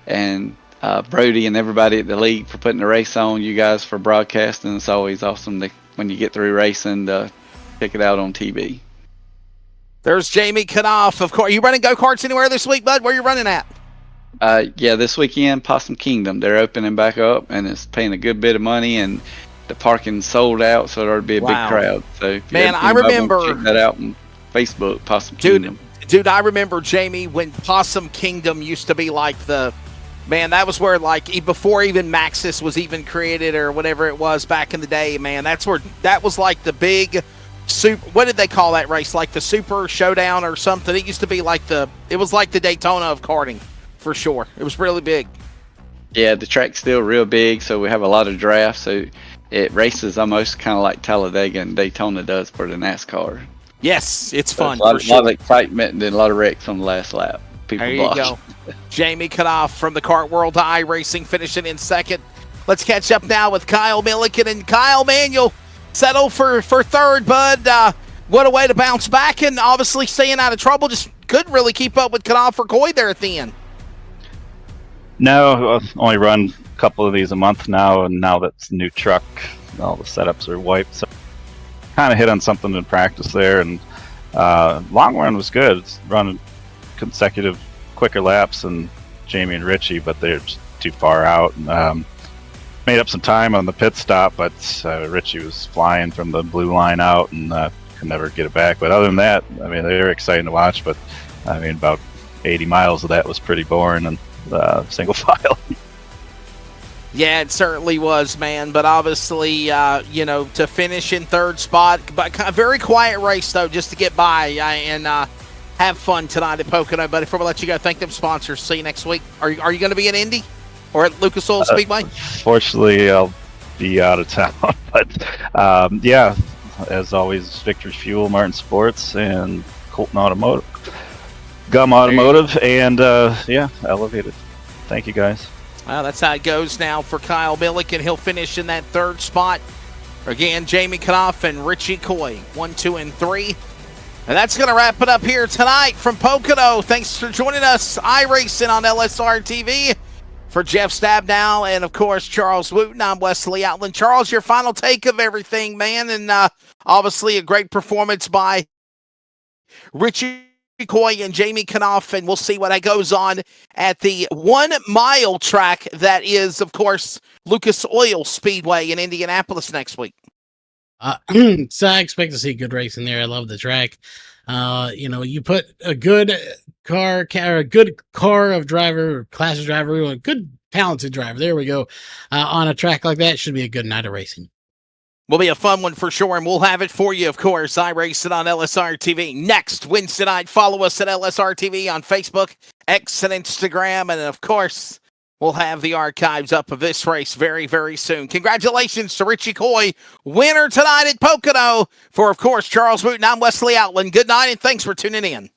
and Brody and everybody at the league for putting the race on, you guys for broadcasting. It's always awesome when you get through racing to check it out on TV. There's Jamie Knopf. Of course, are you running go-karts anywhere this week, Bud? Where are you running at? Yeah, this weekend, Possum Kingdom. They're opening back up, and it's paying a good bit of money, and the parking's sold out, so there'll be a big crowd. So, man, I remember check that out on Facebook, Possum Kingdom. Dude, I remember, Jamie, when Possum Kingdom used to be like that was where, like, before even Maxis was even created or whatever it was back in the day, man. That was like the big what did they call that race? Like the Super Showdown or something? It used to be like it was like the Daytona of karting, for sure. It was really big. Yeah, the track's still real big, so we have a lot of drafts. So it races almost kind of like Talladega and Daytona does for the NASCAR. Yes, it's fun. A lot of excitement and then a lot of wrecks on the last lap. There you go. Jamie Knopf from the kart world to iRacing finishing in second. Let's catch up now with Kyle Milliken. And Kyle, man, you'll settle for third, Bud. What a way to bounce back and obviously staying out of trouble. Just couldn't really keep up with Knopf or Coy there at the end. No, I've only run a couple of these a month now, and now that's the new truck, all the setups are wiped. So kind of hit on something in practice there, and long run was good. It's running consecutive quicker laps than Jamie and Richie, but they're just too far out. Made up some time on the pit stop, but Richie was flying from the blue line out and could never get it back. But other than that, I mean, they were exciting to watch, but I mean, about 80 miles of that was pretty boring and single file. Yeah, it certainly was, man. But obviously, to finish in third spot, but a very quiet race, though, just to get by and have fun tonight at Pocono. But before we let you go, thank them sponsors. See you next week. Are you going to be in Indy or at Lucas Oil Speedway? Fortunately, I'll be out of town. But, yeah, as always, Victory Fuel, Martin Sports, and Colton Automotive. Gum Automotive, and, Elevated. Thank you, guys. Well, that's how it goes now for Kyle Milliken. He'll finish in that third spot. Again, Jamie Knopf and Richie Coy, 1, 2, and 3. And that's going to wrap it up here tonight from Pocono. Thanks for joining us. iRacing on LSRTV. For Jeff Stabnow and, of course, Charles Wooten, I'm Wesley Outland. Charles, your final take of everything, man. And obviously a great performance by Richie Coy and Jamie Knopf, and we'll see what goes on at the 1 mile track that is, of course, Lucas Oil Speedway in Indianapolis next week. So I expect to see good racing there. I love the track. You put a good a good car of driver, or class of driver, a good talented driver. There we go. On a track like that, should be a good night of racing. Will be a fun one for sure, and we'll have it for you, of course. iRacing on LSRTV next Wednesday night. Follow us at LSRTV on Facebook, X, and Instagram, and of course, we'll have the archives up of this race very, very soon. Congratulations to Richie Coy, winner tonight at Pocono. For, of course, Charles Wooten, I'm Wesley Outland. Good night, and thanks for tuning in.